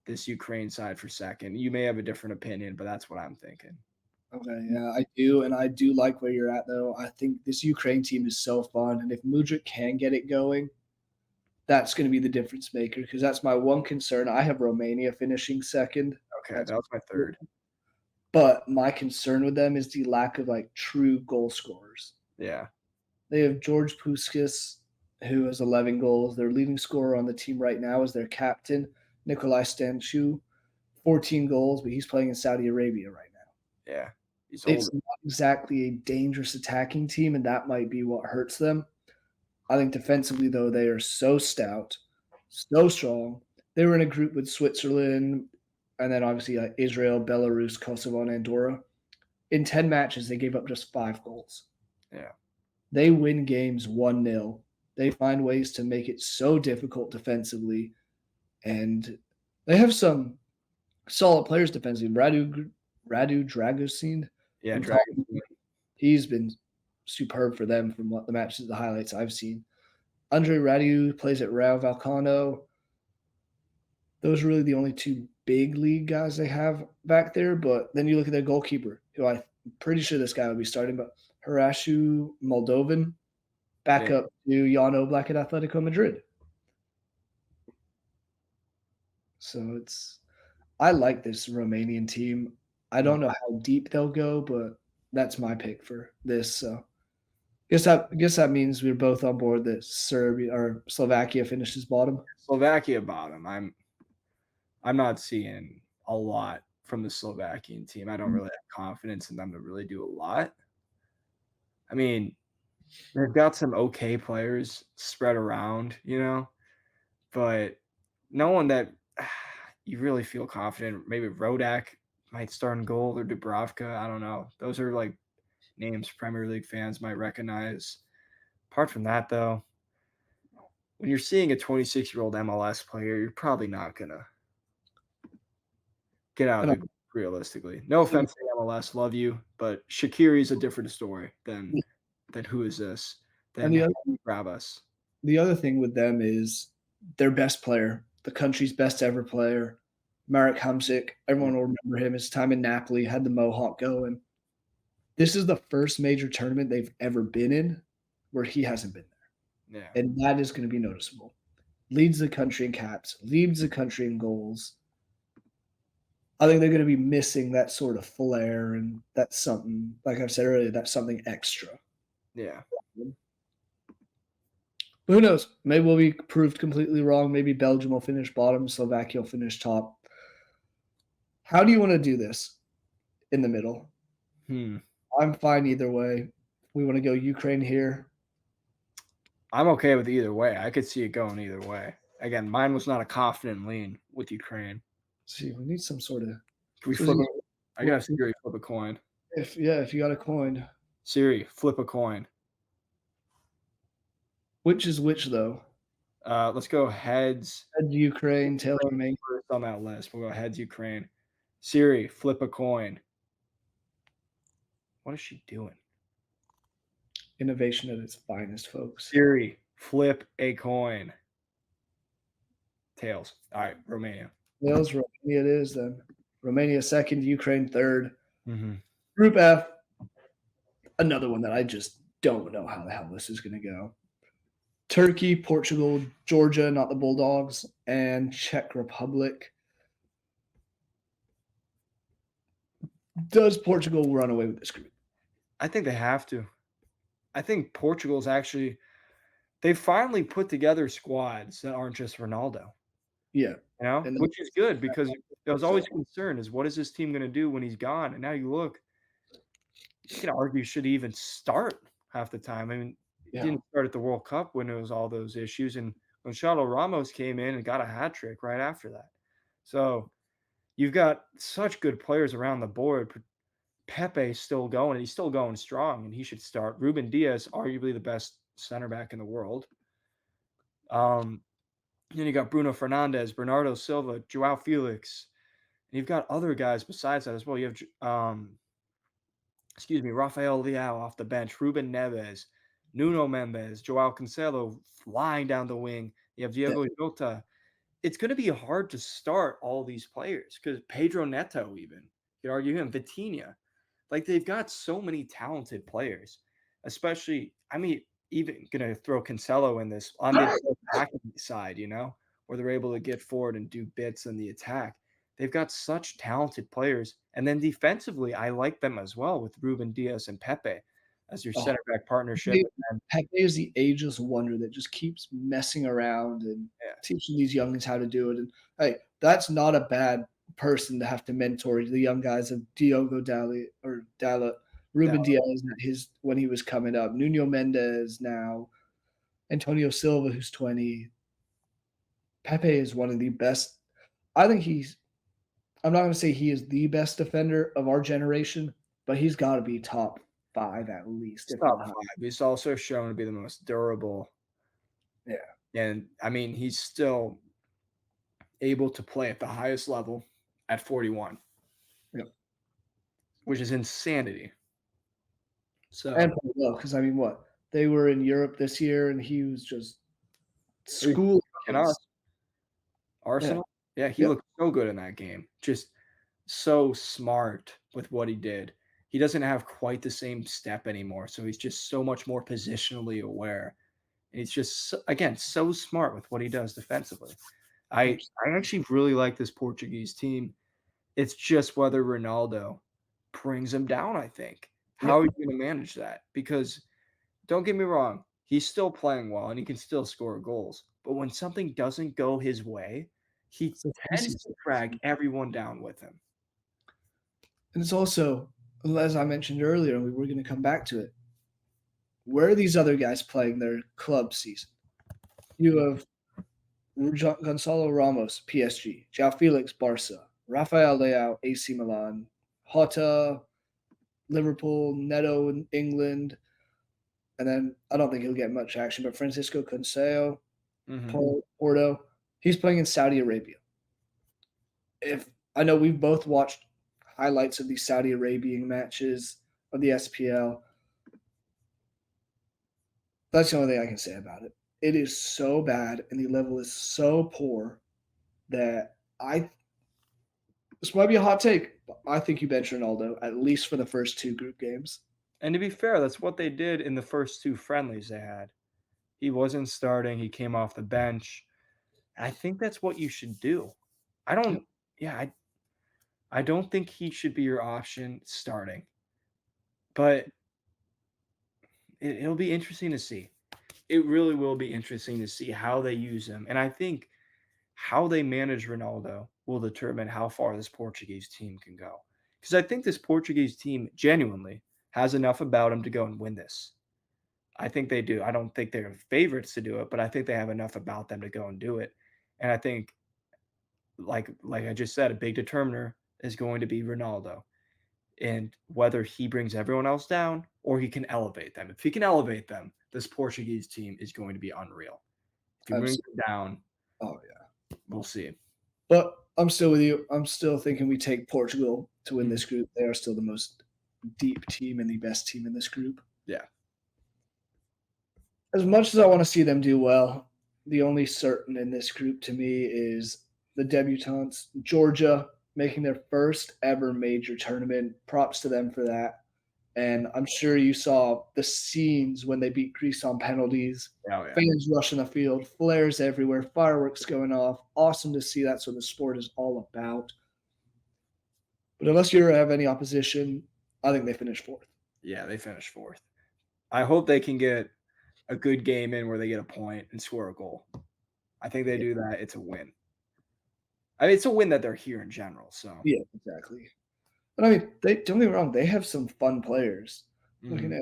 this Ukraine side for second. You may have a different opinion, but that's what I'm thinking. Okay, yeah, I do, and I do like where you're at though. I think this Ukraine team is so fun, and if Mudryk can get it going, that's going to be the difference maker. Because that's my one concern. I have Romania finishing second. Okay, That's that was my third. but my concern with them is the lack of like true goal scorers. Yeah. They have George Puskas, who has 11 goals. Their leading scorer on the team right now is their captain, Nikolai Stanchu, 14 goals, but he's playing in Saudi Arabia right now. Yeah. He's It's older. not exactly a dangerous attacking team, and that might be what hurts them. I think defensively, though, they are so stout, so strong. They were in a group with Switzerland, and then obviously Israel, Belarus, Kosovo, and Andorra. In 10 matches, they gave up just 5 goals. Yeah. They win games 1-0. They find ways to make it so difficult defensively, and they have some solid players defensively. Radu Dragusin Yeah, from Dragon. Tottenham, he's been superb for them from what the matches, the highlights I've seen. Andre Radu plays at Rayo Vallecano. Those are really the only two big league guys they have back there. But then you look at their goalkeeper, who I'm pretty sure this guy would be starting, but Harashu Moldovan. back Yeah. up to Jan Oblak at Atletico Madrid. So I like this Romanian team. I Mm. don't know how deep they'll go, but that's my pick for this. So guess that means we're both on board that Serbia or Slovakia finishes bottom. Slovakia bottom. I'm not seeing a lot from the Slovakian team. I don't really have confidence in them to really do a lot. I mean, they've got some okay players spread around, but no one that you really feel confident. Maybe Rodak might start in goal or Dubravka. I don't know. Those are like names Premier League fans might recognize. Apart from that, though, when you're seeing a 26-year-old MLS player, you're probably not gonna get out of And the group realistically. No offense to MLS, love you, but Shaqiri's a different story than who is this? and Than Henry Bravas. the other thing with them is their best player, the country's best ever player, Marek Hamsik. Everyone will remember him. His time in Napoli had the Mohawk going. This is the first major tournament they've ever been in where he hasn't been Yeah, there, and that is going to be noticeable. Leads the country in caps, leads the country in goals. I think they're going to be missing that sort of flair and that's something, like I've said earlier, that's something extra. yeah. But who knows? Maybe we'll be proved completely wrong. Maybe Belgium will finish bottom, Slovakia will finish top. How do you want to do this in the middle? Hmm. I'm fine either way. We want to go Ukraine here. I'm okay with either way. I could see it going either way. Again, mine was not a confident lean with Ukraine. See, we need some sort of. Can we So flip it? I gotta Siri flip a coin. if you got a coin, Siri, flip a coin. which is which though? Let's go heads. Head Ukraine, tails Romania. First on that list. We'll go heads Ukraine. Siri, flip a coin. What is she doing? Innovation at its finest, folks. Siri, flip a coin. Tails. All right, Romania. Tails Romania it is then. Romania second, Ukraine third. Mm-hmm. Group F, another one that I just don't know how the hell this is going to go. Turkey, Portugal, Georgia, not the Bulldogs, and Czech Republic. Does Portugal run away with this group? I think they have to. I think Portugal's actually they finally put together squads that aren't just Ronaldo, Yeah. And which is good because I was always concerned is what is this team going to do when he's gone? And now you look, you can argue should he even start half the time. I mean, he yeah. didn't start at the World Cup when it was all those issues, and Gonçalo Ramos came in and got a hat trick right after that. So you've got such good players around the board. Pepe's still going, and he's still going strong, and he should start. Ruben Diaz, arguably the best center back in the world. Then you got Bruno Fernandes, Bernardo Silva, Joao Felix, and you've got other guys besides that as well. You have, Rafael Leao off the bench, Ruben Neves, Nuno Mendes, Joao Cancelo flying down the wing. You have Diego Jota. It's going to be hard to start all these players because Pedro Neto, even you could argue him, Vitinha. Like they've got so many talented players, especially. I mean, even gonna throw Cancelo in this on the attacking side, where they're able to get forward and do bits in the attack. They've got such talented players, and then defensively, I like them as well with Ruben Diaz and Pepe as your center back partnership. Pepe is the ageless wonder that just keeps messing around and teaching these youngins how to do it. And hey, that's not a bad person to have to mentor the young guys of Diogo Dalot, Ruben Diaz when he was coming up, Nuno Mendes now, Antonio Silva who's 20. Pepe is one of the best. I think I'm not going to say he is the best defender of our generation, but he's got to be top 5 at least. Top 5. He's also shown to be the most durable. Yeah. And I mean, he's still able to play at the highest level at 41. Yeah. Which is insanity. So and play well because I mean, what they were in Europe this year, and he was just schooling us. Arsenal. Yeah, he looked so good in that game. Just so smart with what he did. he doesn't have quite the same step anymore, so he's just so much more positionally aware, and he's just again so smart with what he does defensively. I actually really like this Portuguese team. It's just whether Ronaldo brings him down, I think. Yeah, How are you gonna manage that? Because don't get me wrong, he's still playing well and he can still score goals, but when something doesn't go his way, he so tends preseason. to drag everyone down with him. And it's also, as I mentioned earlier, and we were going to come back to it. Where are these other guys playing their club season? You have Gonzalo Ramos, PSG, João Felix, Barca, Rafael Leao, AC Milan, Jota, Liverpool, Neto in England, and then I don't think he'll get much action, but Francisco Conceição, Mhm. Porto, he's playing in Saudi Arabia. If I know we've both watched highlights of these Saudi Arabian matches of the SPL, that's the only thing I can say about it. It is so bad, and the level is so poor that this might be a hot take, but I think you bench Ronaldo at least for the first two group games. And to be fair, that's what they did in the first 2 friendlies they had. He wasn't starting, he came off the bench. I think that's what you should do. I Yep. don't yeah, I don't think he should be your option starting, but it'll be interesting to see. It really will be interesting to see how they use him, and I think how they manage Ronaldo will determine how far this Portuguese team can go. Because I think this Portuguese team genuinely has enough about them to go and win this. I think they do. I don't think they're favorites to do it, but I think they have enough about them to go and do it. And I think, like I just said, a big determiner is going to be Ronaldo and whether he brings everyone else down or he can elevate them. If he can elevate them, this Portuguese team is going to be unreal. If he brings Absolutely. them down, Oh yeah. we'll see. But I'm still with you. I'm still thinking we take Portugal to win Mhm. this group. They are still the most deep team and the best team in this group. Yeah. As much as I want to see them do well, the only certain in this group to me is the debutantes, Georgia, making their first ever major tournament. Props to them for that. And I'm sure you saw the scenes when they beat Greece on penalties. Oh, yeah. Fans rushing the field, flares everywhere, fireworks going off. Awesome to see. That's what the sport is all about. But unless you have any opposition, I think they finish fourth. Yeah, they finished 4th. I hope they can get a good game in where they get a point and score a goal. I think they Yeah, do that, it's a win. I mean, it's a win that they're here in general, so yeah, exactly. But I mean, they don't get me wrong, they have some fun players. Looking mhm,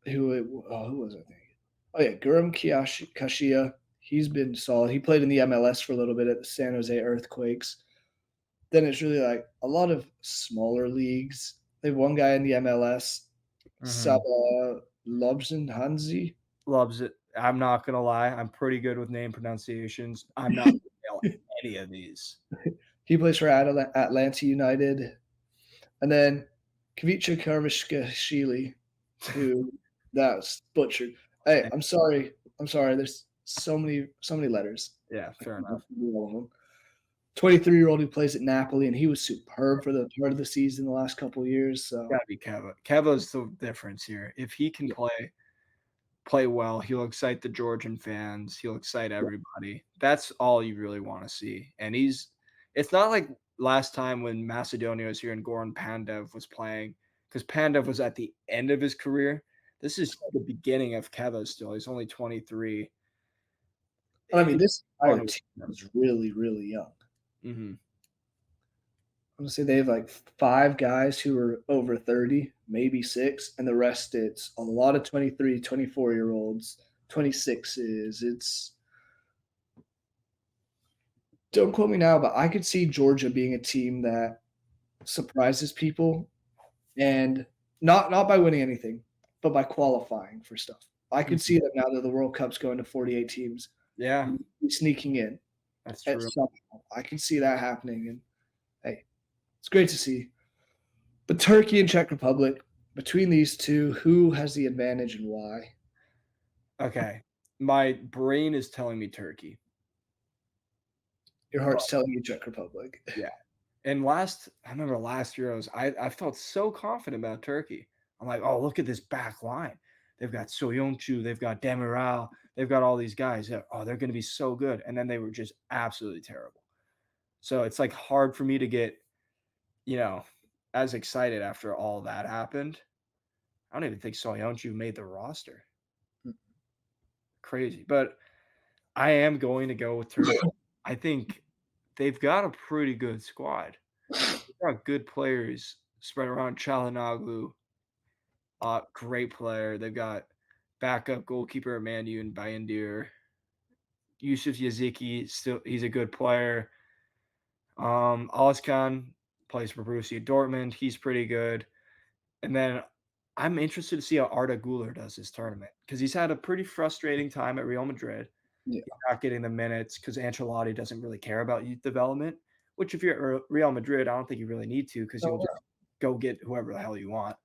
at who was I thinking? Oh yeah, Guram Kashia. He's been solid. He played in the MLS for a little bit at the San Jose Earthquakes. Then it's really like a lot of smaller leagues. They have one guy in the MLS, mhm. Saba Lobson Hansi. Loves it. I'm not gonna lie, I'm pretty good with name pronunciations. I'm not gonna nail any of these. He plays for Atlanta United. And then Kavicha Karvashvili, who that was butchered. Hey, Eh, I'm sorry. I'm sorry. There's so many letters. yeah, I fair can't enough. do all of them. 23-year-old who plays at Napoli, and he was superb for the part of the season the last couple of years. So Gotta be Keva. Keva's the difference here. If he can yeah, play well, he'll excite the Georgian fans, he'll excite yeah. everybody. That's all you really wanna see, and he's it's not like last time when Macedonia was here and Goran Pandev was playing, because Pandev was at the end of his career. This is the beginning of Keva still, he's only 23. And I mean, It's this entire fun to team watch is really, really young. him. Mhm. I'm gonna say they have like 5 guys who are over 30, maybe 6, and the rest it's a lot of 23, 24-year olds, 26s. It's don't quote me now, but I could see Georgia being a team that surprises people and not by winning anything, but by qualifying for stuff. I could Mhm. see that now that the World Cup's going to 48 teams, Yeah, sneaking in that's at true. somehow. I can see that happening, and hey, it's great to see. But Turkey and Czech Republic, between these two, who has the advantage and why? Okay. My brain is telling me Turkey, Your but heart's telling you Czech Republic. yeah. And I remember last Euros, I felt so confident about Turkey. I'm like, oh, look at this back line. They've got Soyuncu, they've got Demiral, they've got all these guys. Oh, they're going to be so good. And then they were just absolutely terrible. So it's like hard for me to get, you know, as excited after all that happened. I don't even think Soyuncu made the roster. Crazy. But I am going to go with Turkey. I think they've got a pretty good squad. They've got good players spread around. Çalhanoğlu, great player. They've got backup goalkeeper Manu and Bayındır. Yusuf Yaziki, still he's a good player. Ozcan plays for Borussia Dortmund. He's pretty good. And then I'm interested to see how Arda Güler does this tournament because he's had a pretty frustrating time at Real Madrid. Yeah. He's not getting the minutes because Ancelotti doesn't really care about youth development. Which, if you're at Real Madrid, I don't think you really need to because you'll just go get whoever the hell you want.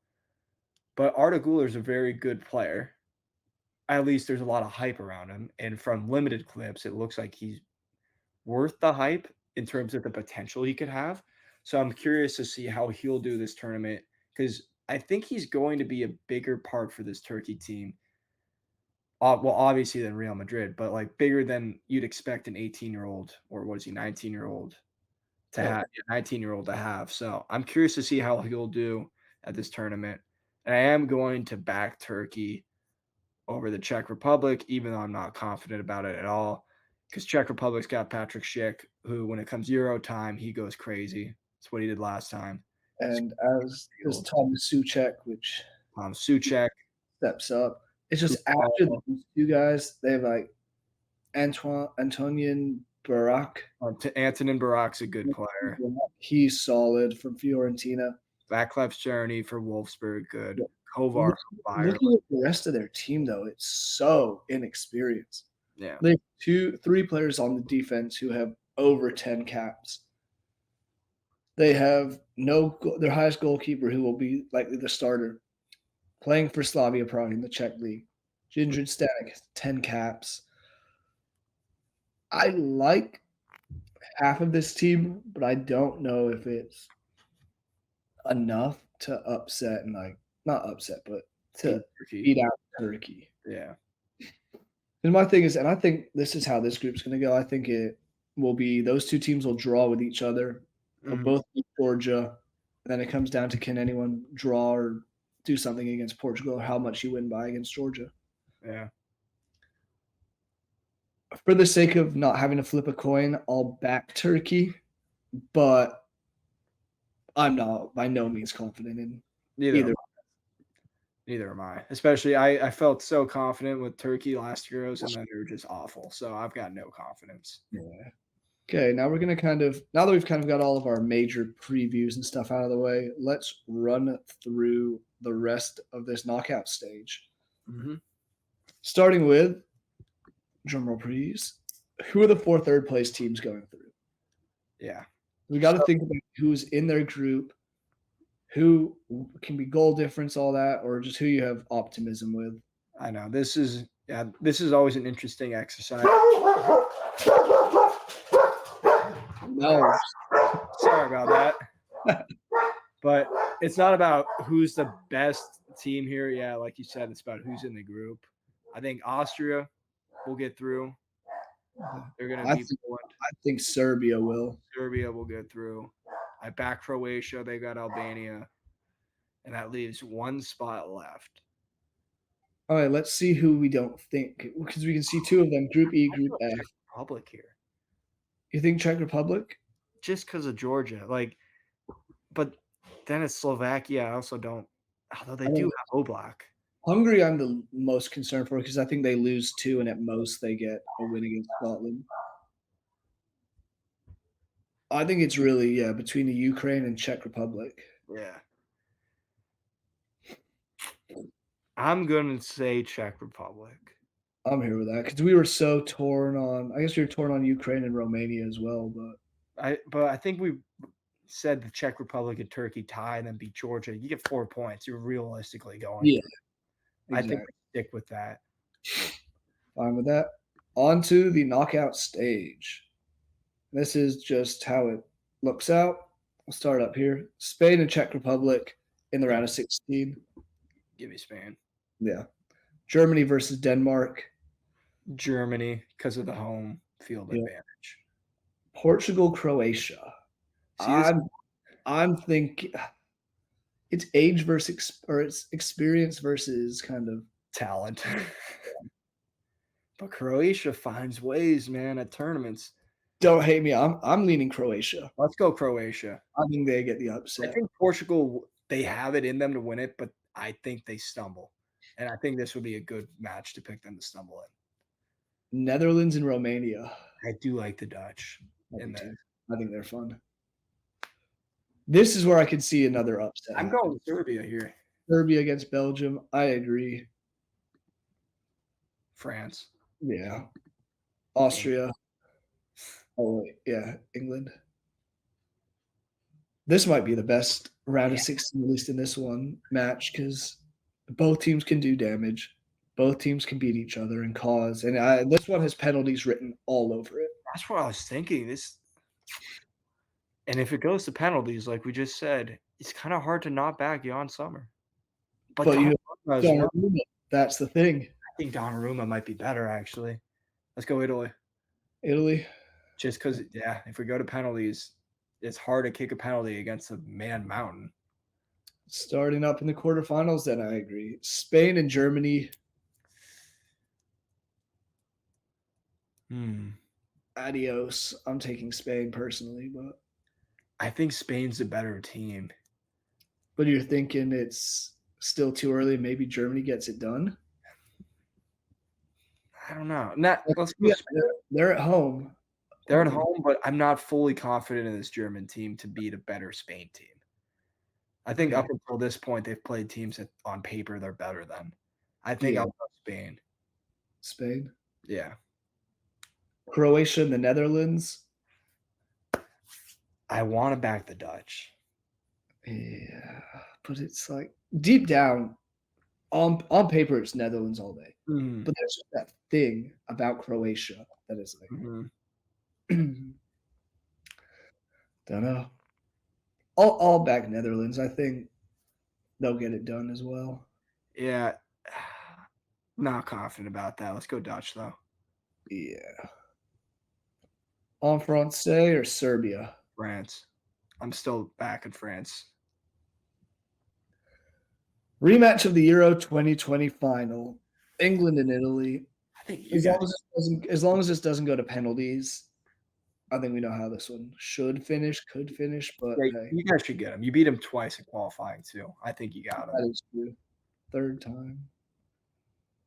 But Arda Güler is a very good player. At least there's a lot of hype around him, and from limited clips, it looks like he's worth the hype in terms of the potential he could have. So I'm curious to see how he'll do this tournament because I think he's going to be a bigger part for this Turkey team. Well, obviously than Real Madrid, but like bigger than you'd expect an 18-year-old or what is he, 19-year-old to have, 19-year-old to have. So I'm curious to see how he'll do at this tournament. And I am going to back Turkey over the Czech Republic, even though I'm not confident about it at all. Because Czech Republic's got Patrick Schick, who, when it comes Euro time, he goes crazy. That's what he did last time. And as this Thomas Suchek, which Suchek, steps up. It's just after these two guys, they have like Antonian Barak. Antonin Barak's a good player. He's solid from Fiorentina. Vaclav's Journey for Wolfsburg, good. Kovar from Bayern. Looking at the rest of their team, though, it's so inexperienced. Yeah. They have 3 players on the defense who have over 10 caps. They have their highest goalkeeper, who will be likely the starter, playing for Slavia Prague in the Czech league. Jindřich Stanek has 10 caps. I like half of this team, but I don't know if it's enough to upset and not upset, but to beat out Turkey. Yeah. And my thing is, and I think this is how this group's going to go. I think it will be those 2 teams will draw with each other. They'll both beat Georgia. Then it comes down to can anyone draw or do something against Portugal or how much you win by against Georgia. Yeah. For the sake of not having to flip a coin, I'll back Turkey, but I'm not by no means confident in either. Neither am I. Especially, I felt so confident with Turkey last Euros, and then they were just awful. So I've got no confidence. Yeah. Okay, now we're gonna now that we've kind of got all of our major previews and stuff out of the way, let's run through the rest of this knockout stage. Mm-hmm. Starting with, drumroll please, who are the 4 third place teams going through? Yeah. We got to think about who's in their group, who can be goal difference, all that, or just who you have optimism with. I know this is always an interesting exercise. No, sorry about that. But it's not about who's the best team here. Yeah, like you said, it's about who's in the group. I think Austria will get through. They're going to be Poland. I think Serbia will. Serbia will get through. I back Croatia. They got Albania. And that leaves 1 spot left. All right, let's see who we don't think. Because we can see 2 of them, Group E, Group F. Czech Republic here. You think Czech Republic? Just because of Georgia. But then it's Slovakia. I also don't. Although they do have Oblak. Hungary, I'm the most concerned for because I think they lose 2 and at most they get a win against Scotland. I think it's really, between the Ukraine and Czech Republic. Yeah. I'm going to say Czech Republic. I'm here with that because we were so torn on. I guess we were torn on Ukraine and Romania as well, but I think we said the Czech Republic and Turkey tie and then beat Georgia. You get 4 points. You're realistically going. Yeah, exactly. I think we stick with that. Fine with that. On to the knockout stage. This is just how it looks out. We'll start up here. Spain and Czech Republic in the Yeah, round of 16. give me Spain. Yeah. Germany versus Denmark. Germany because of the home field Yeah. advantage. Portugal, Croatia. See this I'm thinking it's age versus or it's experience versus kind of talent. But Croatia finds ways, man, at tournaments. don't hate me. I'm leaning Croatia. Let's go Croatia. I think they get the I upset. think Portugal, they have it in them to win it, but I think they stumble. And I think this would be a good match to pick them to stumble Netherlands and Romania. in. I do like the Dutch I in do there. too. I think they're fun. This is where I could see another upset I'm happen. going with Serbia here. Serbia against Belgium. I agree. France. Yeah. Austria. Oh wait, yeah, England. This might be the best round of Yeah. 16, at least in this one match, because both teams can do damage. Both teams can beat each other and cause. And this one has penalties written all over it. That's what I was thinking. And if it goes to penalties, like we just said, it's kind of hard to not back Jan Sommer. But But you know, Donnarumma as well. that's the thing. I think Donnarumma might be better, actually. Let's go Italy. Italy. Just because, yeah, if we go to penalties, it's hard to kick a penalty against a man mountain. Starting up in the quarterfinals, then I agree. Spain and Germany. Adios. I'm taking Spain personally, but I think Spain's a better team. you're thinking it's still too early. Maybe Germany gets it done. I don't know. Let's go Yeah, Spain. they're at home. They're at home, but I'm not fully confident in this German team to beat a better Spain team. I think Okay. up until this point, they've played teams that on paper they're better than. I think Yeah. I'll go Spain. Spain. Yeah. Croatia and the Netherlands. I want to back the Dutch. Yeah, but it's like deep down, on paper, it's Netherlands all day. Mhm. But there's that thing about Croatia that is like, Mhm. don't know. I'll back Netherlands. I think they'll get it done as well. Yeah. Not confident about that. Let's go Dutch, though. Yeah. En Francais or Serbia? France. I'm still back in France. Rematch of the Euro 2020 final. England and Italy. I think you As guys. long as this doesn't go to penalties, I think we know how this one should finish, could finish, but Yeah, hey, you guys should get him. You beat him twice in qualifying, too. I think you got him. that is true. Third time.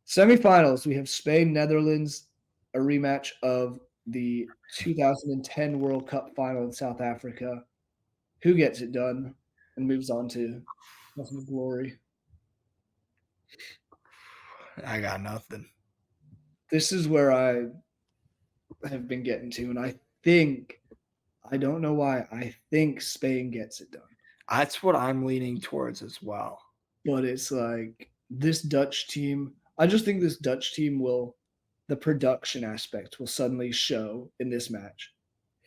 Semifinals, we have Spain, Netherlands, a rematch of the 2010 World Cup final in South Africa. Who gets it done and moves on to nothing but glory? I got nothing. This is where I have been getting to, and I don't know why, I think Spain gets it done. That's what I'm leaning towards as well. But it's like this Dutch team, I just think this Dutch team the production aspect will suddenly show in this match.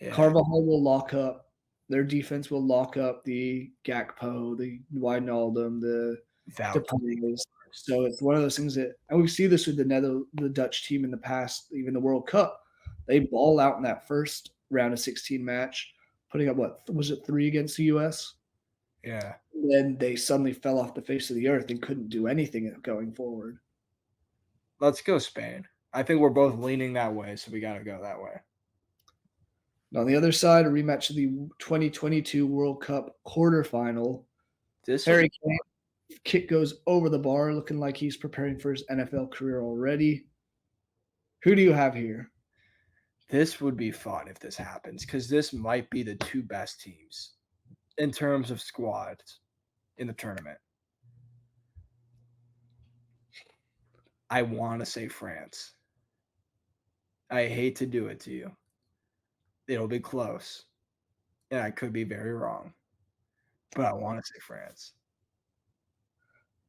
Yeah. Carvajal will lock up. Their defense will lock up the Gakpo, the Wijnaldum, the Without Depay. So it's one of those things that, and we see this with the Dutch team in the past, even the World Cup. They ball out in that first round of 16 match, putting up what was it 3 against the U.S. Yeah. Then they suddenly fell off the face of the earth and couldn't do anything going forward. Let's go Spain. I think we're both leaning that way, so we got to go that way. On the other side, a rematch of the 2022 World Cup quarterfinal. Harry Kane kick goes over the bar, looking like he's preparing for his NFL career already. Who do you have here? This would be fun if this happens because this might be the two best teams in terms of squads in the tournament. I want to say France. I hate to do it to you. It'll be close. And I could be very wrong. But I want to say France.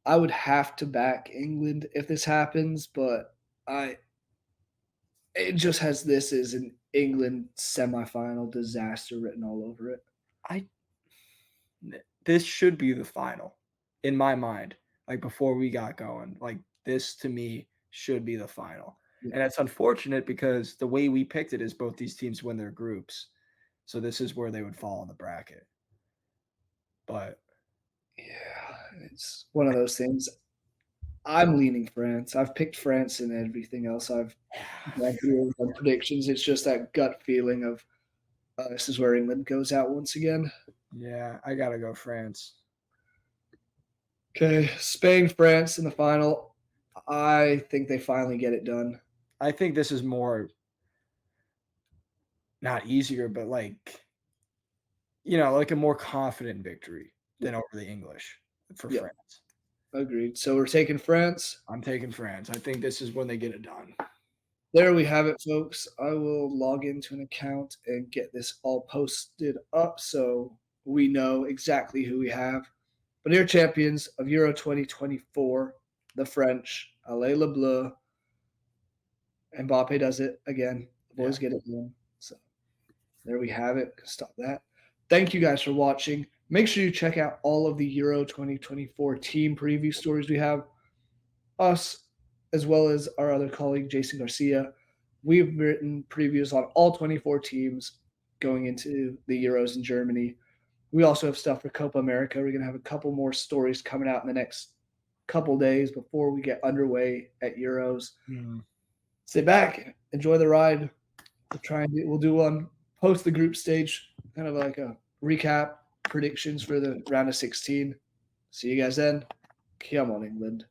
I would have to back England if this happens, but it just has this as an England semifinal disaster written all over it. This should be the final in my mind. Like before we got going, like this to me should be the final. Yeah. And it's unfortunate because the way we picked it is both these teams win their groups. So this is where they would fall in the bracket. But Yeah, it's one of those things. I'm leaning France. I've picked France and everything else I've gone through on predictions. It's just that gut feeling of this is where England goes out once again. yeah, I gotta go France. Okay, Spain, France in the final. I think they finally get it done. I think this is more not easier, but like like a more confident victory Yeah, than over the English for yeah, France. agreed. So we're taking France. I'm taking France. I think this is when they get it done. There we have it, folks. I will log into an account and get this all posted up so we know exactly who we have. But here, champions of Euro 2024, the French, Allez le Bleu. Mbappe does it again. The Yeah. boys get it done. So there we have it. Stop that. Thank you guys for watching. Make sure you check out all of the Euro 2024 team preview stories we have. Us, as well as our other colleague, Jason Garcia. We've written previews on all 24 teams going into the Euros in Germany. We also have stuff for Copa America. We're going to have a couple more stories coming out in the next couple days before we get underway at Euros. Mm. Sit back, enjoy the ride. We'll do one post the group stage, kind of like a recap, predictions for the round of 16. See you guys then. Come on, England.